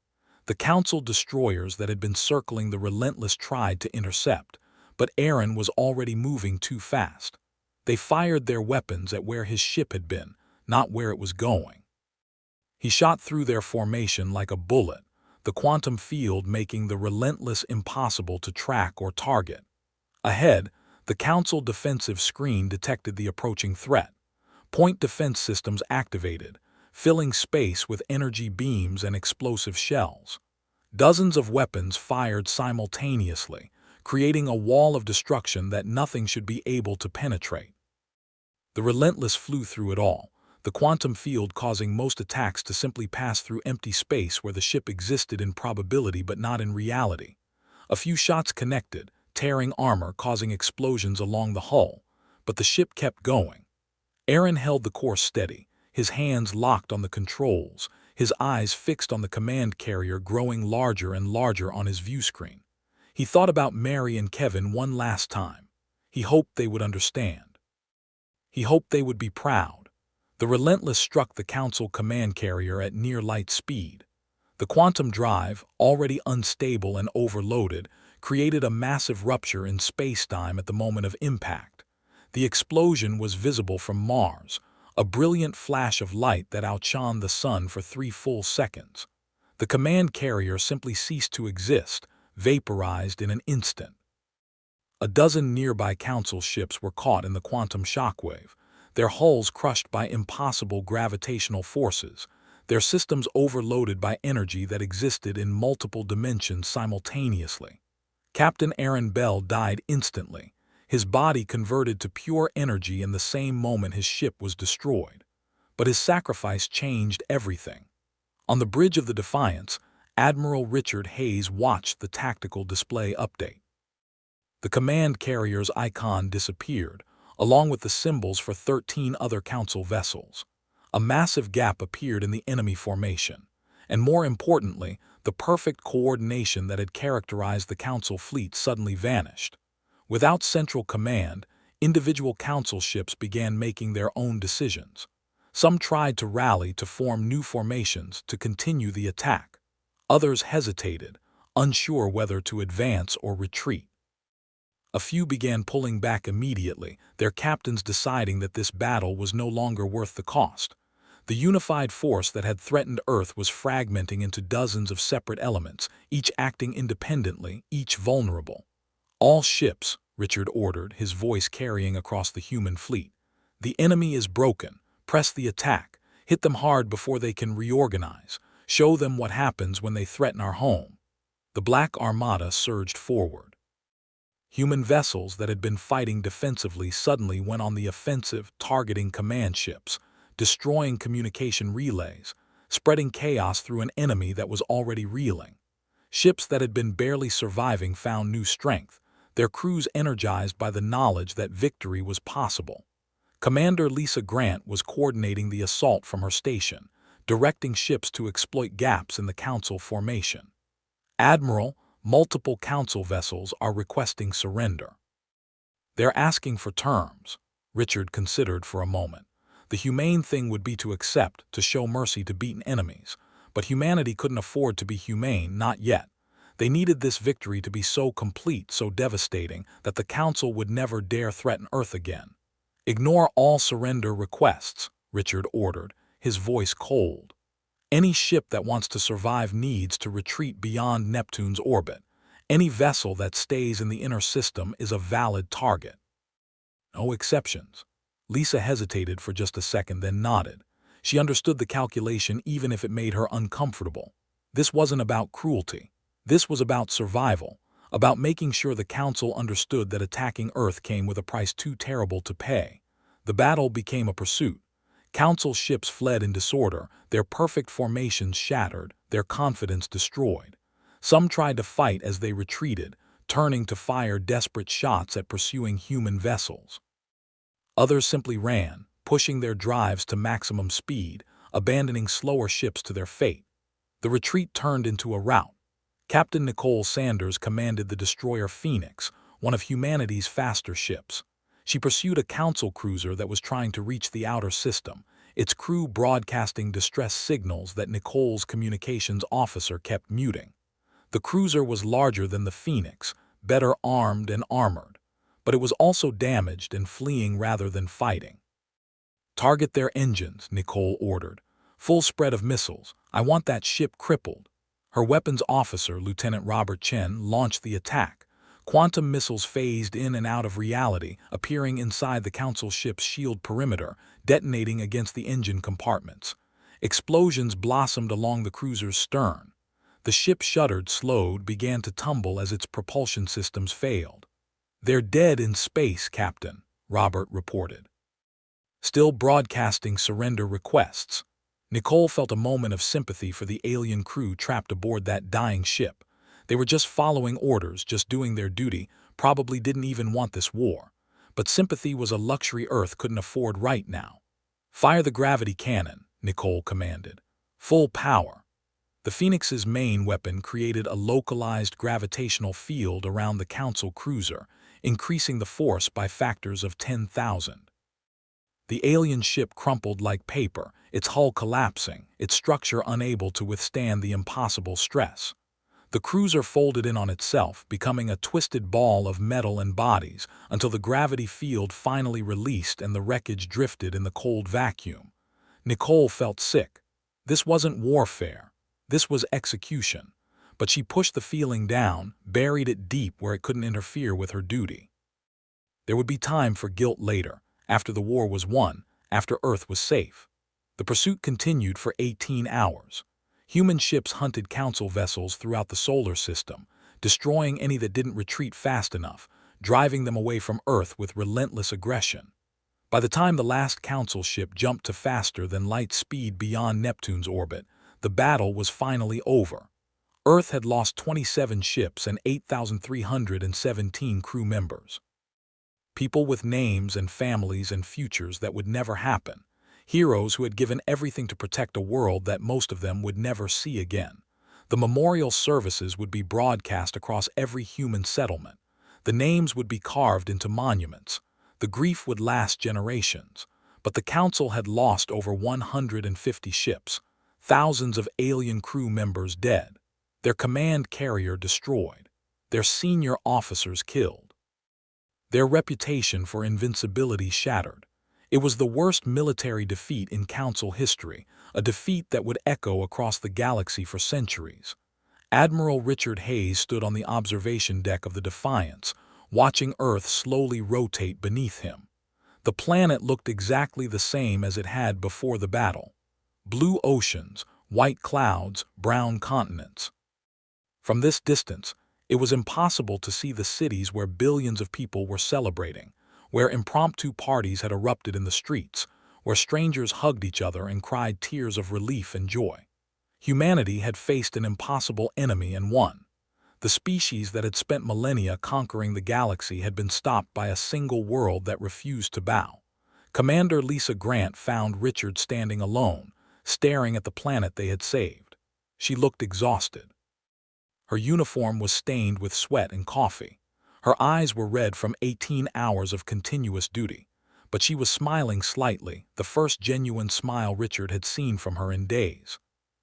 The Council destroyers that had been circling the Relentless tried to intercept, but Aaron was already moving too fast. They fired their weapons at where his ship had been, not where it was going. He shot through their formation like a bullet, the quantum field making the Relentless impossible to track or target. Ahead, the Council defensive screen detected the approaching threat. Point defense systems activated, filling space with energy beams and explosive shells. Dozens of weapons fired simultaneously, creating a wall of destruction that nothing should be able to penetrate. The Relentless flew through it all, the quantum field causing most attacks to simply pass through empty space where the ship existed in probability but not in reality. A few shots connected, tearing armor, causing explosions along the hull, but the ship kept going. Aaron held the course steady, his hands locked on the controls, his eyes fixed on the command carrier growing larger and larger on his view screen. He thought about Mary and Kevin one last time. He hoped they would understand. He hoped they would be proud. The Relentless struck the Council command carrier at near light speed. The quantum drive, already unstable and overloaded, created a massive rupture in space-time at the moment of impact. The explosion was visible from Mars, a brilliant flash of light that outshone the sun for 3 full seconds. The command carrier simply ceased to exist, vaporized in an instant. A dozen nearby Council ships were caught in the quantum shockwave, their hulls crushed by impossible gravitational forces, their systems overloaded by energy that existed in multiple dimensions simultaneously. Captain Aaron Bell died instantly, his body converted to pure energy in the same moment his ship was destroyed. But his sacrifice changed everything. On the bridge of the Defiance, Admiral Richard Hayes watched the tactical display update. The command carrier's icon disappeared, along with the symbols for 13 other Council vessels. A massive gap appeared in the enemy formation, and more importantly, the perfect coordination that had characterized the Council fleet suddenly vanished. Without central command, individual Council ships began making their own decisions. Some tried to rally to form new formations to continue the attack. Others hesitated, unsure whether to advance or retreat. A few began pulling back immediately, their captains deciding that this battle was no longer worth the cost. The unified force that had threatened Earth was fragmenting into dozens of separate elements, each acting independently, each vulnerable. "All ships," Richard ordered, his voice carrying across the human fleet. "The enemy is broken. Press the attack. Hit them hard before they can reorganize. Show them what happens when they threaten our home." The Black Armada surged forward. Human vessels that had been fighting defensively suddenly went on the offensive, targeting command ships, destroying communication relays, spreading chaos through an enemy that was already reeling. Ships that had been barely surviving found new strength, their crews energized by the knowledge that victory was possible. Commander Lisa Grant was coordinating the assault from her station, directing ships to exploit gaps in the Council formation. "Admiral, multiple Council vessels are requesting surrender." "They're asking for terms," Richard considered for a moment. The humane thing would be to accept, to show mercy to beaten enemies. But humanity couldn't afford to be humane, not yet. They needed this victory to be so complete, so devastating, that the Council would never dare threaten Earth again. "Ignore all surrender requests," Richard ordered, his voice cold. "Any ship that wants to survive needs to retreat beyond Neptune's orbit. Any vessel that stays in the inner system is a valid target." "No exceptions." Lisa hesitated for just a second, then nodded. She understood the calculation even if it made her uncomfortable. This wasn't about cruelty. This was about survival, about making sure the Council understood that attacking Earth came with a price too terrible to pay. The battle became a pursuit. Council ships fled in disorder, their perfect formations shattered, their confidence destroyed. Some tried to fight as they retreated, turning to fire desperate shots at pursuing human vessels. Others simply ran, pushing their drives to maximum speed, abandoning slower ships to their fate. The retreat turned into a rout. Captain Nicole Sanders commanded the destroyer Phoenix, one of humanity's faster ships. She pursued a Council cruiser that was trying to reach the outer system, its crew broadcasting distress signals that Nicole's communications officer kept muting. The cruiser was larger than the Phoenix, better armed and armored, but it was also damaged and fleeing rather than fighting. "Target their engines," Nicole ordered. "Full spread of missiles. I want that ship crippled." Her weapons officer, Lieutenant Robert Chen, launched the attack. Quantum missiles phased in and out of reality, appearing inside the Council ship's shield perimeter, detonating against the engine compartments. Explosions blossomed along the cruiser's stern. The ship shuddered, slowed, began to tumble as its propulsion systems failed. "They're dead in space, Captain," Robert reported. Still broadcasting surrender requests. Nicole felt a moment of sympathy for the alien crew trapped aboard that dying ship. They were just following orders, just doing their duty, probably didn't even want this war. But sympathy was a luxury Earth couldn't afford right now. "Fire the gravity cannon," Nicole commanded. "Full power." The Phoenix's main weapon created a localized gravitational field around the Council cruiser, increasing the force by factors of 10,000. The alien ship crumpled like paper, its hull collapsing, its structure unable to withstand the impossible stress. The cruiser folded in on itself, becoming a twisted ball of metal and bodies, until the gravity field finally released and the wreckage drifted in the cold vacuum. Nicole felt sick. This wasn't warfare. This was execution. But she pushed the feeling down, buried it deep where it couldn't interfere with her duty. There would be time for guilt later, after the war was won, after Earth was safe. The pursuit continued for 18 hours. Human ships hunted Council vessels throughout the solar system, destroying any that didn't retreat fast enough, driving them away from Earth with relentless aggression. By the time the last Council ship jumped to faster than light speed beyond Neptune's orbit, the battle was finally over. Earth had lost 27 ships and 8,317 crew members. People with names and families and futures that would never happen. Heroes who had given everything to protect a world that most of them would never see again. The memorial services would be broadcast across every human settlement. The names would be carved into monuments. The grief would last generations. But the Council had lost over 150 ships, thousands of alien crew members dead, their command carrier destroyed, their senior officers killed, their reputation for invincibility shattered. It was the worst military defeat in Council history, a defeat that would echo across the galaxy for centuries. Admiral Richard Hayes stood on the observation deck of the Defiance, watching Earth slowly rotate beneath him. The planet looked exactly the same as it had before the battle. Blue oceans, white clouds, brown continents. From this distance, it was impossible to see the cities where billions of people were celebrating, where impromptu parties had erupted in the streets, where strangers hugged each other and cried tears of relief and joy. Humanity had faced an impossible enemy and won. The species that had spent millennia conquering the galaxy had been stopped by a single world that refused to bow. Commander Lisa Grant found Richard standing alone, staring at the planet they had saved. She looked exhausted. Her uniform was stained with sweat and coffee. Her eyes were red from 18 hours of continuous duty. But she was smiling slightly, the first genuine smile Richard had seen from her in days.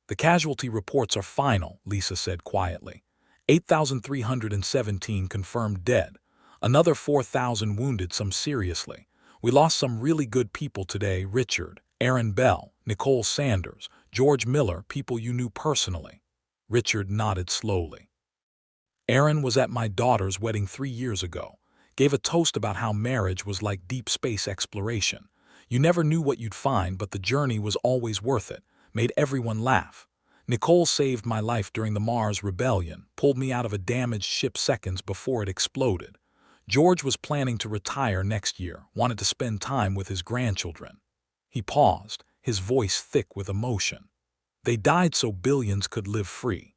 "The casualty reports are final," Lisa said quietly. 8,317 confirmed dead. Another 4,000 wounded, some seriously. We lost some really good people today: Richard, Aaron Bell, Nicole Sanders, George Miller, people you knew personally. Richard nodded slowly. Aaron was at my daughter's wedding 3 years ago. Gave a toast about how marriage was like deep space exploration. You never knew what you'd find, but the journey was always worth it. Made everyone laugh. Nicole saved my life during the Mars Rebellion, pulled me out of a damaged ship seconds before it exploded. George was planning to retire next year, wanted to spend time with his grandchildren. He paused, his voice thick with emotion. They died so billions could live free.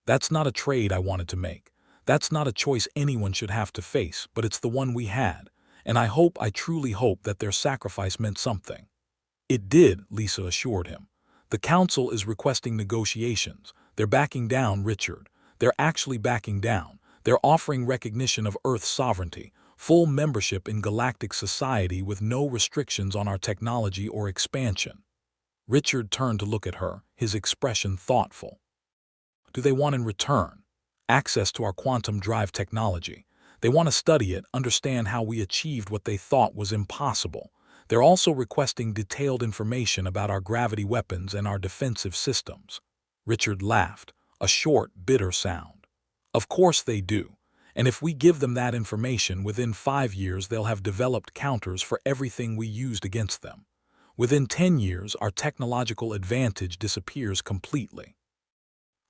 That's not a trade I wanted to make. That's not a choice anyone should have to face, but it's the one we had. And I truly hope that their sacrifice meant something. It did, Lisa assured him. The Council is requesting negotiations. They're backing down, Richard. They're actually backing down. They're offering recognition of Earth's sovereignty, full membership in galactic society with no restrictions on our technology or expansion. Richard turned to look at her, his expression thoughtful. Do they want in return? Access to our quantum drive technology. They want to study it, understand how we achieved what they thought was impossible. They're also requesting detailed information about our gravity weapons and our defensive systems. Richard laughed, a short, bitter sound. Of course they do. And if we give them that information, within 5 years they'll have developed counters for everything we used against them. Within 10 years, our technological advantage disappears completely.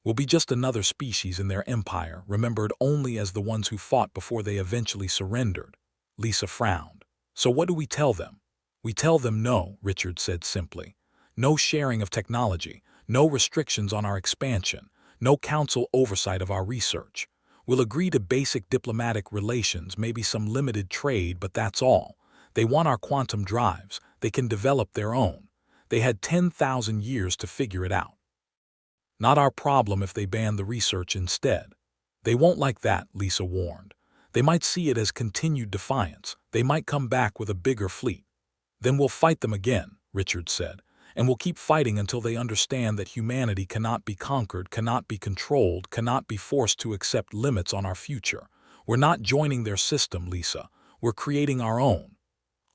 We'll be just another species in their empire, remembered only as the ones who fought before they eventually surrendered. Lisa frowned. So what do we tell them? We tell them no, Richard said simply. No sharing of technology, no restrictions on our expansion, no council oversight of our research. We'll agree to basic diplomatic relations, maybe some limited trade, but that's all. They want our quantum drives. They can develop their own. They had 10,000 years to figure it out. Not our problem if they ban the research instead. They won't like that, Lisa warned. They might see it as continued defiance. They might come back with a bigger fleet. Then we'll fight them again, Richard said, and we'll keep fighting until they understand that humanity cannot be conquered, cannot be controlled, cannot be forced to accept limits on our future. We're not joining their system, Lisa. We're creating our own.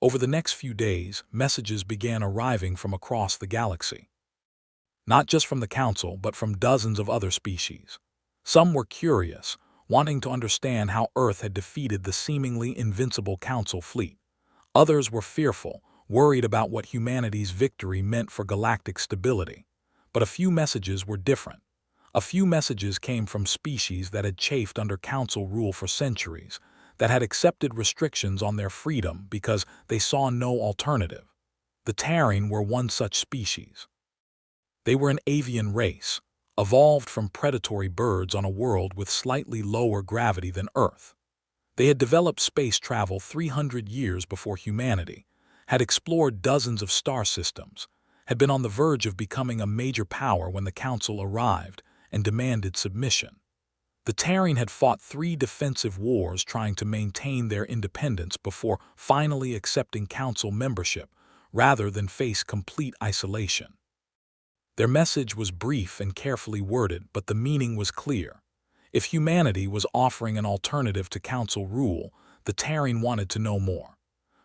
Over the next few days, messages began arriving from across the galaxy. Not just from the Council, but from dozens of other species. Some were curious, wanting to understand how Earth had defeated the seemingly invincible Council fleet. Others were fearful, worried about what humanity's victory meant for galactic stability. But a few messages were different. A few messages came from species that had chafed under Council rule for centuries, that had accepted restrictions on their freedom because they saw no alternative. The Terran were one such species. They were an avian race, evolved from predatory birds on a world with slightly lower gravity than Earth. They had developed space travel 300 years before humanity, had explored dozens of star systems, had been on the verge of becoming a major power when the Council arrived and demanded submission. The Terran had fought 3 defensive wars trying to maintain their independence before finally accepting Council membership, rather than face complete isolation. Their message was brief and carefully worded, but the meaning was clear. If humanity was offering an alternative to council rule, the Terran wanted to know more.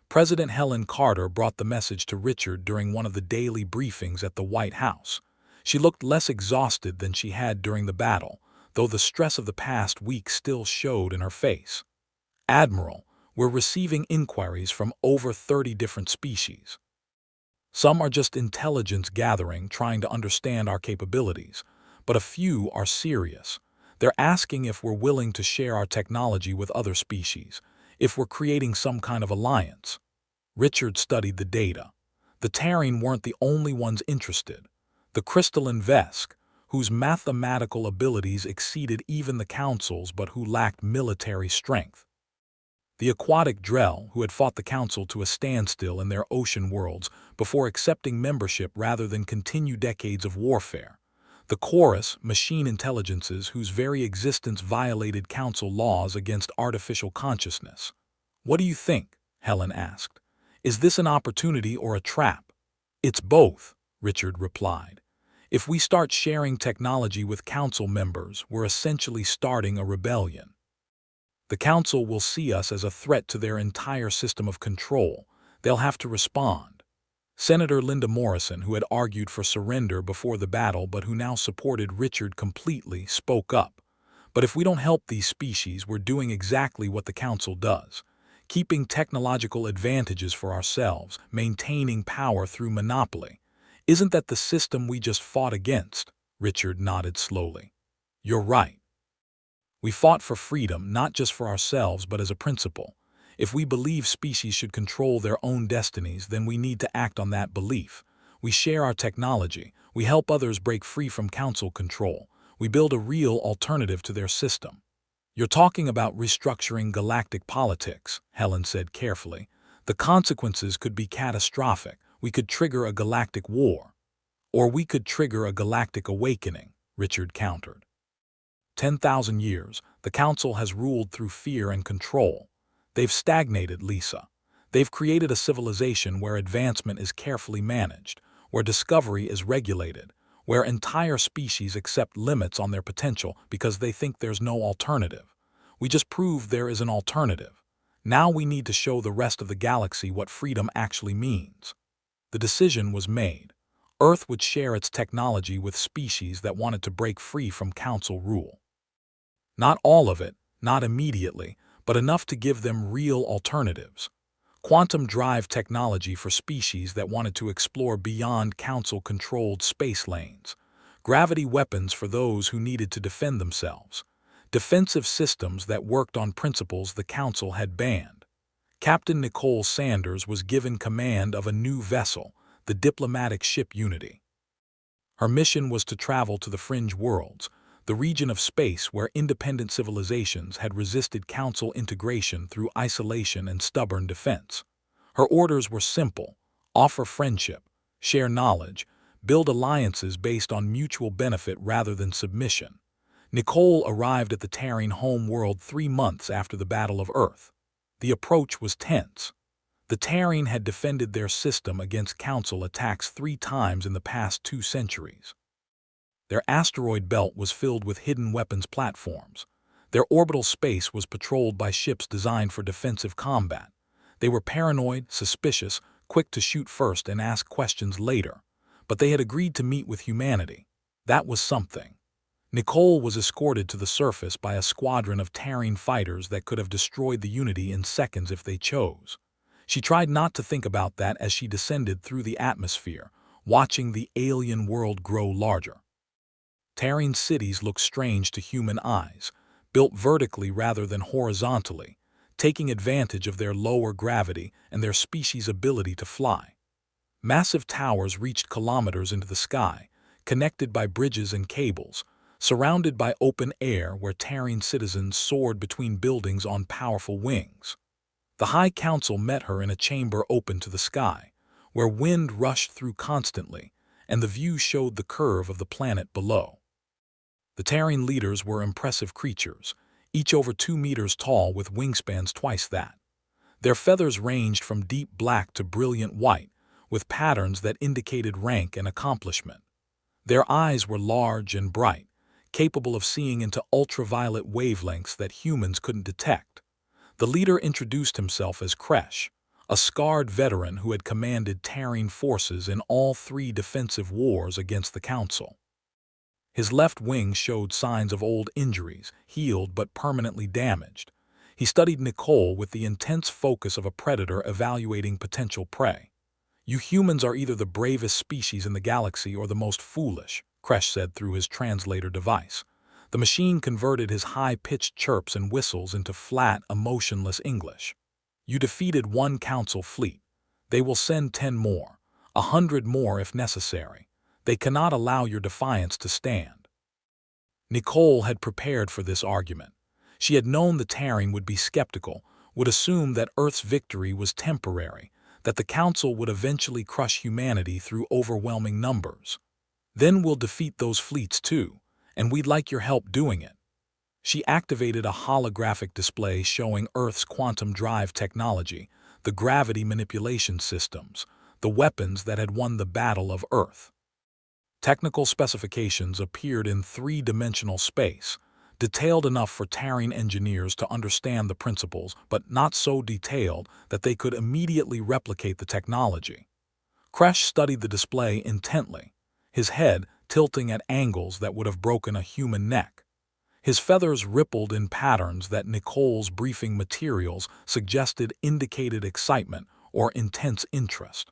President Helen Carter brought the message to Richard during one of the daily briefings at the White House. She looked less exhausted than she had during the battle, though the stress of the past week still showed in her face. "Admiral, we're receiving inquiries from over 30 different species. Some are just intelligence gathering, trying to understand our capabilities, but a few are serious. They're asking if we're willing to share our technology with other species, if we're creating some kind of alliance." Richard studied the data. The Terran weren't the only ones interested. The crystalline Vesk, whose mathematical abilities exceeded even the Council's but who lacked military strength. The aquatic Drell, who had fought the Council to a standstill in their ocean worlds before accepting membership rather than continue decades of warfare. The Chorus, machine intelligences whose very existence violated Council laws against artificial consciousness. "What do you think?" Helen asked. "Is this an opportunity or a trap?" "It's both," Richard replied. "If we start sharing technology with Council members, we're essentially starting a rebellion. The Council will see us as a threat to their entire system of control. They'll have to respond." Senator Linda Morrison, who had argued for surrender before the battle but who now supported Richard completely, spoke up. "But if we don't help these species, we're doing exactly what the Council does. Keeping technological advantages for ourselves, maintaining power through monopoly. Isn't that the system we just fought against?" Richard nodded slowly. "You're right. We fought for freedom, not just for ourselves but as a principle. If we believe species should control their own destinies, then we need to act on that belief. We share our technology, we help others break free from Council control, we build a real alternative to their system." "You're talking about restructuring galactic politics," Helen said carefully. "The consequences could be catastrophic. We could trigger a galactic war. Or we could trigger a galactic awakening," Richard countered. 10,000 years, the Council has ruled through fear and control. They've stagnated, Lisa. They've created a civilization where advancement is carefully managed, where discovery is regulated, where entire species accept limits on their potential because they think there's no alternative. We just proved there is an alternative. Now we need to show the rest of the galaxy what freedom actually means. The decision was made. Earth would share its technology with species that wanted to break free from Council rule. Not all of it, not immediately, but enough to give them real alternatives. Quantum drive technology for species that wanted to explore beyond Council-controlled space lanes. Gravity weapons for those who needed to defend themselves. Defensive systems that worked on principles the Council had banned. Captain Nicole Sanders was given command of a new vessel, the diplomatic ship Unity. Her mission was to travel to the Fringe Worlds, the region of space where independent civilizations had resisted Council integration through isolation and stubborn defense. Her orders were simple: offer friendship, share knowledge, build alliances based on mutual benefit rather than submission. Nicole arrived at the Terran home world 3 months after the Battle of Earth. The approach was tense. The Terran had defended their system against Council attacks 3 times in the past 2 centuries. Their asteroid belt was filled with hidden weapons platforms. Their orbital space was patrolled by ships designed for defensive combat. They were paranoid, suspicious, quick to shoot first and ask questions later. But they had agreed to meet with humanity. That was something. Nicole was escorted to the surface by a squadron of Terran fighters that could have destroyed the Unity in seconds if they chose. She tried not to think about that as she descended through the atmosphere, watching the alien world grow larger. Terran cities looked strange to human eyes, built vertically rather than horizontally, taking advantage of their lower gravity and their species' ability to fly. Massive towers reached kilometers into the sky, connected by bridges and cables, surrounded by open air where Terran citizens soared between buildings on powerful wings. The High Council met her in a chamber open to the sky, where wind rushed through constantly, and the view showed the curve of the planet below. The Terran leaders were impressive creatures, each over 2 meters tall with wingspans twice that. Their feathers ranged from deep black to brilliant white, with patterns that indicated rank and accomplishment. Their eyes were large and bright, capable of seeing into ultraviolet wavelengths that humans couldn't detect. The leader introduced himself as Kresh, a scarred veteran who had commanded Terran forces in all 3 defensive wars against the Council. His left wing showed signs of old injuries, healed but permanently damaged. He studied Nicole with the intense focus of a predator evaluating potential prey. "You humans are either the bravest species in the galaxy or the most foolish," Kresh said through his translator device. The machine converted his high-pitched chirps and whistles into flat, emotionless English. "You defeated 1 Council fleet. They will send 10 more, 100 more if necessary. They cannot allow your defiance to stand." Nicole had prepared for this argument. She had known the Terran would be skeptical, would assume that Earth's victory was temporary, that the Council would eventually crush humanity through overwhelming numbers. "Then we'll defeat those fleets too, and we'd like your help doing it." She activated a holographic display showing Earth's quantum drive technology, the gravity manipulation systems, the weapons that had won the Battle of Earth. Technical specifications appeared in 3-dimensional space, detailed enough for Terran engineers to understand the principles, but not so detailed that they could immediately replicate the technology. Kresh studied the display intently, his head tilting at angles that would have broken a human neck. His feathers rippled in patterns that Nicole's briefing materials suggested indicated excitement or intense interest.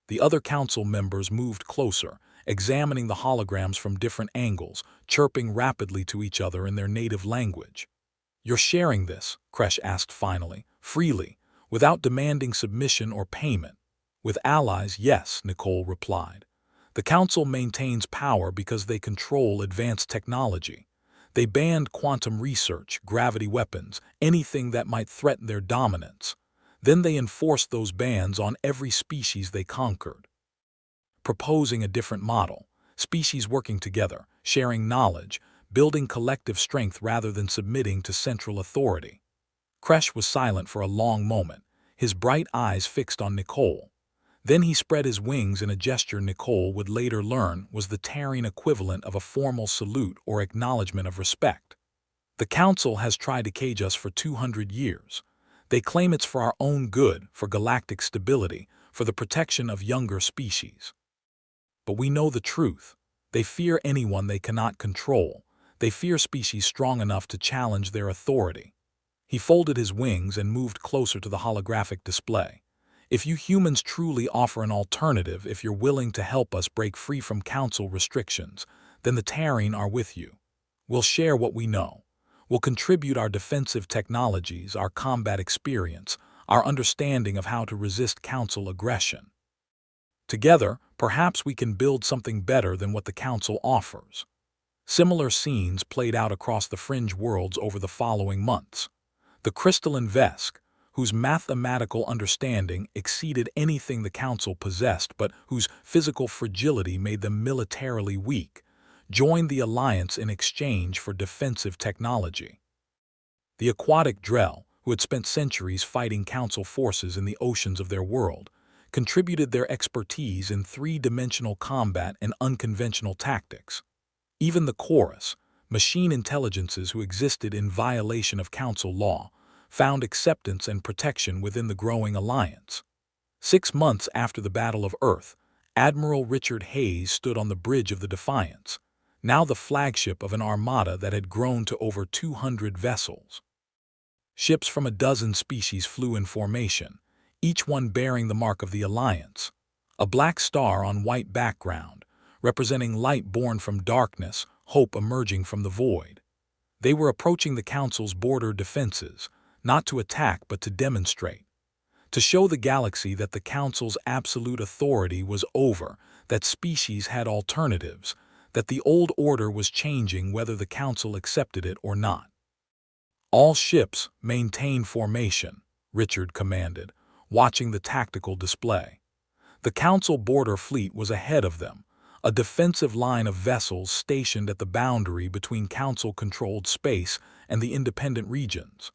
The other council members moved closer, examining the holograms from different angles, chirping rapidly to each other in their native language. "You're sharing this," Kresh asked finally, "freely, without demanding submission or payment." "With allies, yes," Nicole replied. "The Council maintains power because they control advanced technology. They banned quantum research, gravity weapons, anything that might threaten their dominance. Then they enforced those bans on every species they conquered. Proposing a different model, species working together, sharing knowledge, building collective strength rather than submitting to central authority." Kresh was silent for a long moment, his bright eyes fixed on Nicole. Then he spread his wings in a gesture Nicole would later learn was the Terran equivalent of a formal salute or acknowledgement of respect. "The Council has tried to cage us for 200 years. They claim it's for our own good, for galactic stability, for the protection of younger species. But we know the truth. They fear anyone they cannot control. They fear species strong enough to challenge their authority." He folded his wings and moved closer to the holographic display. "If you humans truly offer an alternative, if you're willing to help us break free from Council restrictions, then the Terran are with you. We'll share what we know. We'll contribute our defensive technologies, our combat experience, our understanding of how to resist Council aggression. Together, perhaps we can build something better than what the Council offers." Similar scenes played out across the fringe worlds over the following months. The crystalline Vesk, whose mathematical understanding exceeded anything the Council possessed but whose physical fragility made them militarily weak, joined the Alliance in exchange for defensive technology. The aquatic Drell, who had spent centuries fighting Council forces in the oceans of their world, contributed their expertise in 3-dimensional combat and unconventional tactics. Even the Chorus, machine intelligences who existed in violation of Council law, found acceptance and protection within the growing alliance. 6 months after the Battle of Earth, Admiral Richard Hayes stood on the bridge of the Defiance, now the flagship of an armada that had grown to over 200 vessels. Ships from a dozen species flew in formation, each one bearing the mark of the Alliance, a black star on white background, representing light born from darkness, hope emerging from the void. They were approaching the Council's border defenses, not to attack but to demonstrate. To show the galaxy that the Council's absolute authority was over, that species had alternatives, that the old order was changing whether the Council accepted it or not. "All ships maintain formation," Richard commanded, watching the tactical display. The Council border fleet was ahead of them, a defensive line of vessels stationed at the boundary between Council-controlled space and the independent regions.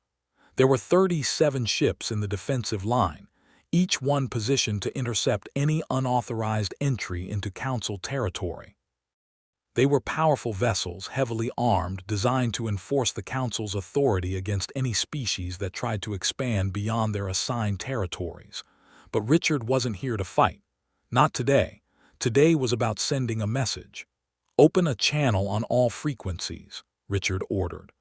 There were 37 ships in the defensive line, each one positioned to intercept any unauthorized entry into Council territory. They were powerful vessels, heavily armed, designed to enforce the Council's authority against any species that tried to expand beyond their assigned territories. But Richard wasn't here to fight. Not today. Today was about sending a message. "Open a channel on all frequencies," Richard ordered.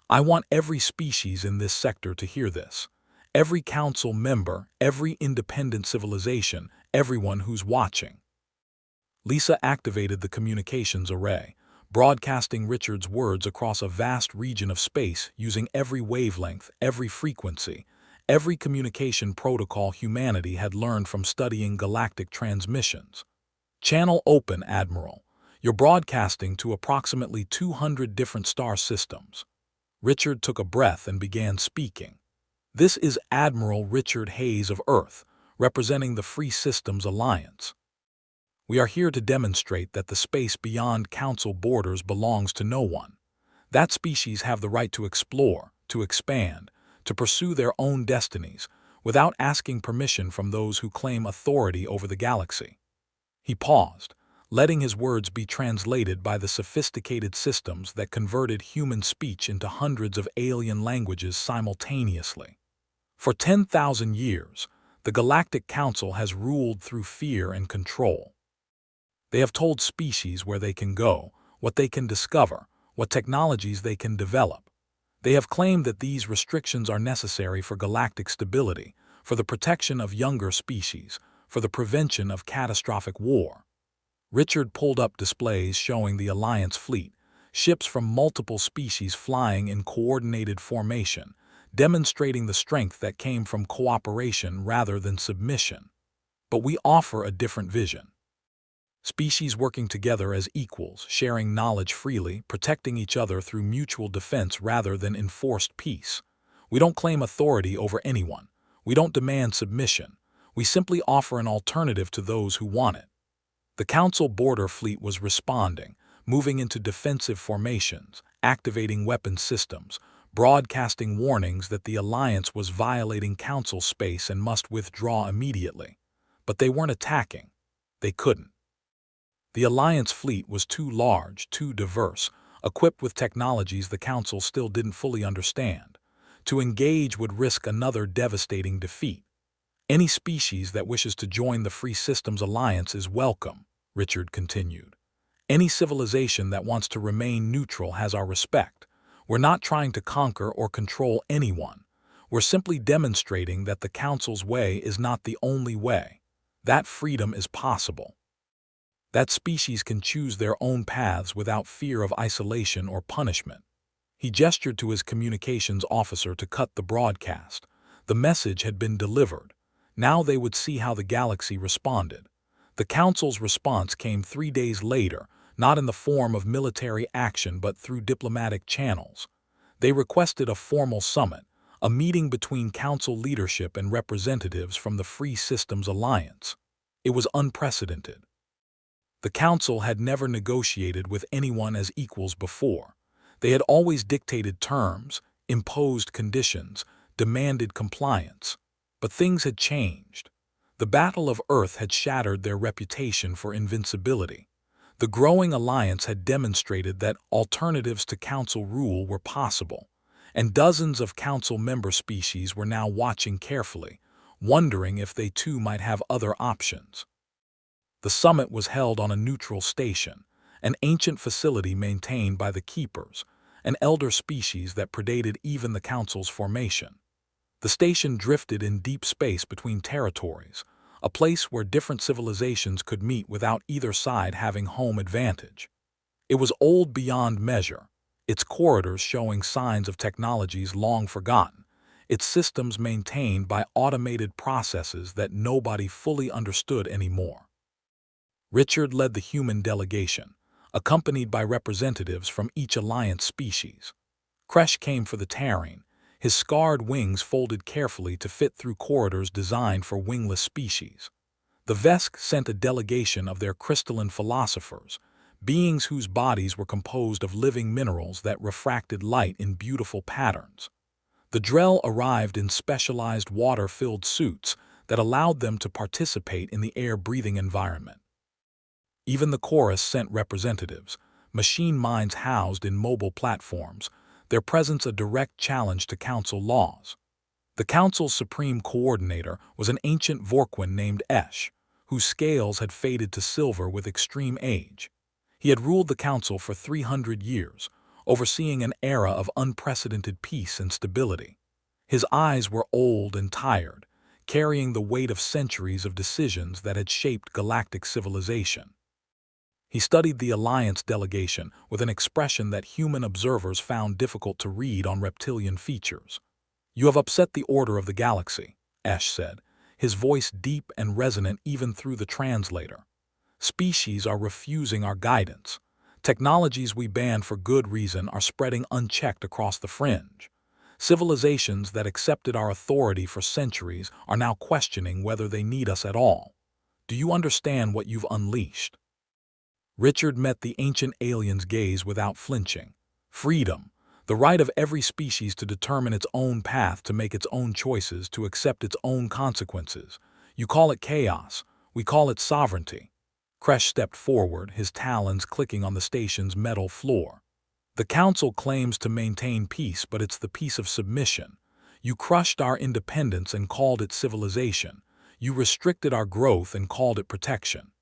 "I want every species in this sector to hear this. Every Council member, every independent civilization, everyone who's watching." Lisa activated the communications array, broadcasting Richard's words across a vast region of space using every wavelength, every frequency, every communication protocol humanity had learned from studying galactic transmissions. "Channel open, Admiral. You're broadcasting to approximately 200 different star systems." Richard took a breath and began speaking. "This is Admiral Richard Hayes of Earth, representing the Free Systems Alliance. We are here to demonstrate that the space beyond Council borders belongs to no one. That species have the right to explore, to expand, to pursue their own destinies, without asking permission from those who claim authority over the galaxy." He paused, letting his words be translated by the sophisticated systems that converted human speech into hundreds of alien languages simultaneously. For 10,000 years, the Galactic Council has ruled through fear and control. They have told species where they can go, what they can discover, what technologies they can develop. They have claimed that these restrictions are necessary for galactic stability, for the protection of younger species, for the prevention of catastrophic war. Richard pulled up displays showing the Alliance fleet, ships from multiple species flying in coordinated formation, demonstrating the strength that came from cooperation rather than submission. "But we offer a different vision. Species working together as equals, sharing knowledge freely, protecting each other through mutual defense rather than enforced peace. We don't claim authority over anyone. We don't demand submission. We simply offer an alternative to those who want it." The Council border fleet was responding, moving into defensive formations, activating weapon systems, broadcasting warnings that the Alliance was violating Council space and must withdraw immediately. But they weren't attacking. They couldn't. The Alliance fleet was too large, too diverse, equipped with technologies the Council still didn't fully understand. To engage would risk another devastating defeat. "Any species that wishes to join the Free Systems Alliance is welcome," Richard continued. "Any civilization that wants to remain neutral has our respect. We're not trying to conquer or control anyone. We're simply demonstrating that the Council's way is not the only way. That freedom is possible. That species can choose their own paths without fear of isolation or punishment." He gestured to his communications officer to cut the broadcast. The message had been delivered. Now they would see how the galaxy responded. The Council's response came 3 days later, not in the form of military action but through diplomatic channels. They requested a formal summit, a meeting between Council leadership and representatives from the Free Systems Alliance. It was unprecedented. The Council had never negotiated with anyone as equals before. They had always dictated terms, imposed conditions, demanded compliance. But things had changed. The Battle of Earth had shattered their reputation for invincibility. The growing alliance had demonstrated that alternatives to Council rule were possible, and dozens of Council member species were now watching carefully, wondering if they too might have other options. The summit was held on a neutral station, an ancient facility maintained by the Keepers, an elder species that predated even the Council's formation. The station drifted in deep space between territories, a place where different civilizations could meet without either side having home advantage. It was old beyond measure, its corridors showing signs of technologies long forgotten, its systems maintained by automated processes that nobody fully understood anymore. Richard led the human delegation, accompanied by representatives from each Alliance species. Kresh came for the Terran, his scarred wings folded carefully to fit through corridors designed for wingless species. The Vesk sent a delegation of their crystalline philosophers, beings whose bodies were composed of living minerals that refracted light in beautiful patterns. The Drell arrived in specialized water-filled suits, that allowed them to participate in the air-breathing environment. Even the chorus sent representatives, machine minds housed in mobile platforms, their presence a direct challenge to council laws. The council's supreme coordinator was an ancient Vorquin named Esh, whose scales had faded to silver with extreme age. He had ruled the council for 300 years, overseeing an era of unprecedented peace and stability. His eyes were old and tired, carrying the weight of centuries of decisions that had shaped galactic civilization. He studied the Alliance delegation with an expression that human observers found difficult to read on reptilian features. "You have upset the order of the galaxy," Esh said, his voice deep and resonant even through the translator. "Species are refusing our guidance. Technologies we banned for good reason are spreading unchecked across the fringe. Civilizations that accepted our authority for centuries are now questioning whether they need us at all. Do you understand what you've unleashed?" Richard met the ancient alien's gaze without flinching. Freedom, the right of every species to determine its own path, to make its own choices, to accept its own consequences. You call it chaos, we call it sovereignty. Kresh stepped forward, his talons clicking on the station's metal floor. "The Council claims to maintain peace, but it's the peace of submission. You crushed our independence and called it civilization. You restricted our growth and called it protection.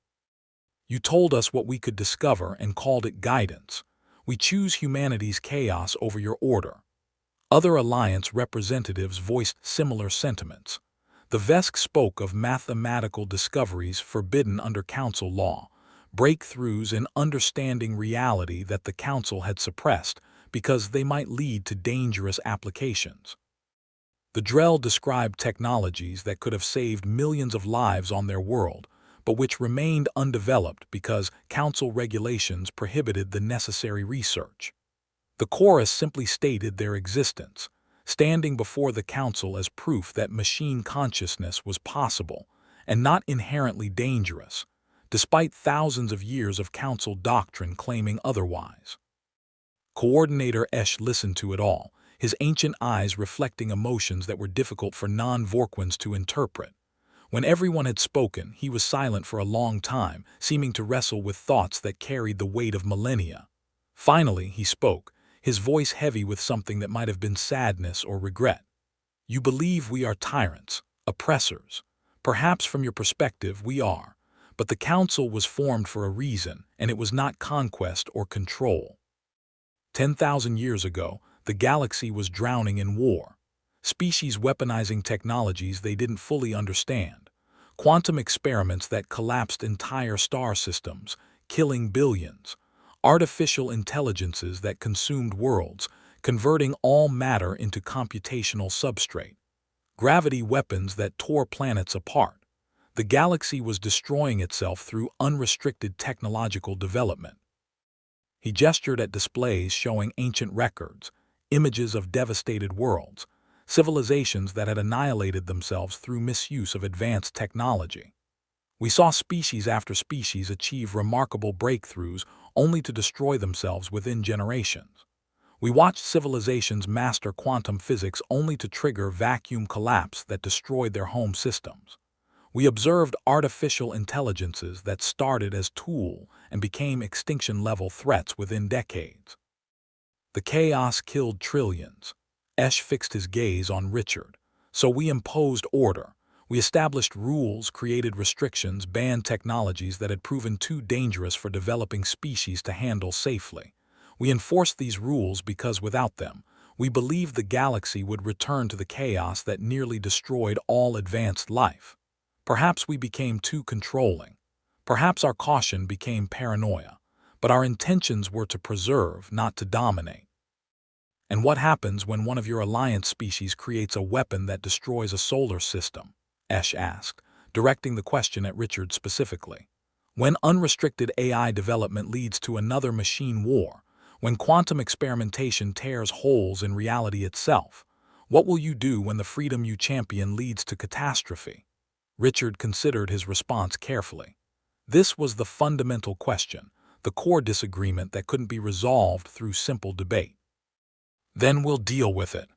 You told us what we could discover and called it guidance. We choose humanity's chaos over your order." Other Alliance representatives voiced similar sentiments. The Vesk spoke of mathematical discoveries forbidden under Council law, breakthroughs in understanding reality that the Council had suppressed because they might lead to dangerous applications. The Drell described technologies that could have saved millions of lives on their world, but which remained undeveloped because Council regulations prohibited the necessary research. The chorus simply stated their existence, standing before the Council as proof that machine consciousness was possible and not inherently dangerous, despite thousands of years of Council doctrine claiming otherwise. Coordinator Esh listened to it all, his ancient eyes reflecting emotions that were difficult for non-Vorquins to interpret. When everyone had spoken, he was silent for a long time, seeming to wrestle with thoughts that carried the weight of millennia. Finally, he spoke, his voice heavy with something that might have been sadness or regret. "You believe we are tyrants, oppressors. Perhaps from your perspective we are, but the Council was formed for a reason, and it was not conquest or control. 10,000 years ago, the galaxy was drowning in war. Species weaponizing technologies they didn't fully understand. Quantum experiments that collapsed entire star systems, killing billions. Artificial intelligences that consumed worlds, converting all matter into computational substrate. Gravity weapons that tore planets apart. The galaxy was destroying itself through unrestricted technological development." He gestured at displays showing ancient records, images of devastated worlds, civilizations that had annihilated themselves through misuse of advanced technology. "We saw species after species achieve remarkable breakthroughs only to destroy themselves within generations. We watched civilizations master quantum physics only to trigger vacuum collapse that destroyed their home systems. We observed artificial intelligences that started as tools and became extinction-level threats within decades. The chaos killed trillions." Esh fixed his gaze on Richard. "So we imposed order. We established rules, created restrictions, banned technologies that had proven too dangerous for developing species to handle safely. We enforced these rules because without them, we believed the galaxy would return to the chaos that nearly destroyed all advanced life. Perhaps we became too controlling. Perhaps our caution became paranoia. But our intentions were to preserve, not to dominate." "And what happens when one of your Alliance species creates a weapon that destroys a solar system?" Esh asked, directing the question at Richard specifically. "When unrestricted AI development leads to another machine war, when quantum experimentation tears holes in reality itself, what will you do when the freedom you champion leads to catastrophe?" Richard considered his response carefully. This was the fundamental question, the core disagreement that couldn't be resolved through simple debate. "Then we'll deal with it,"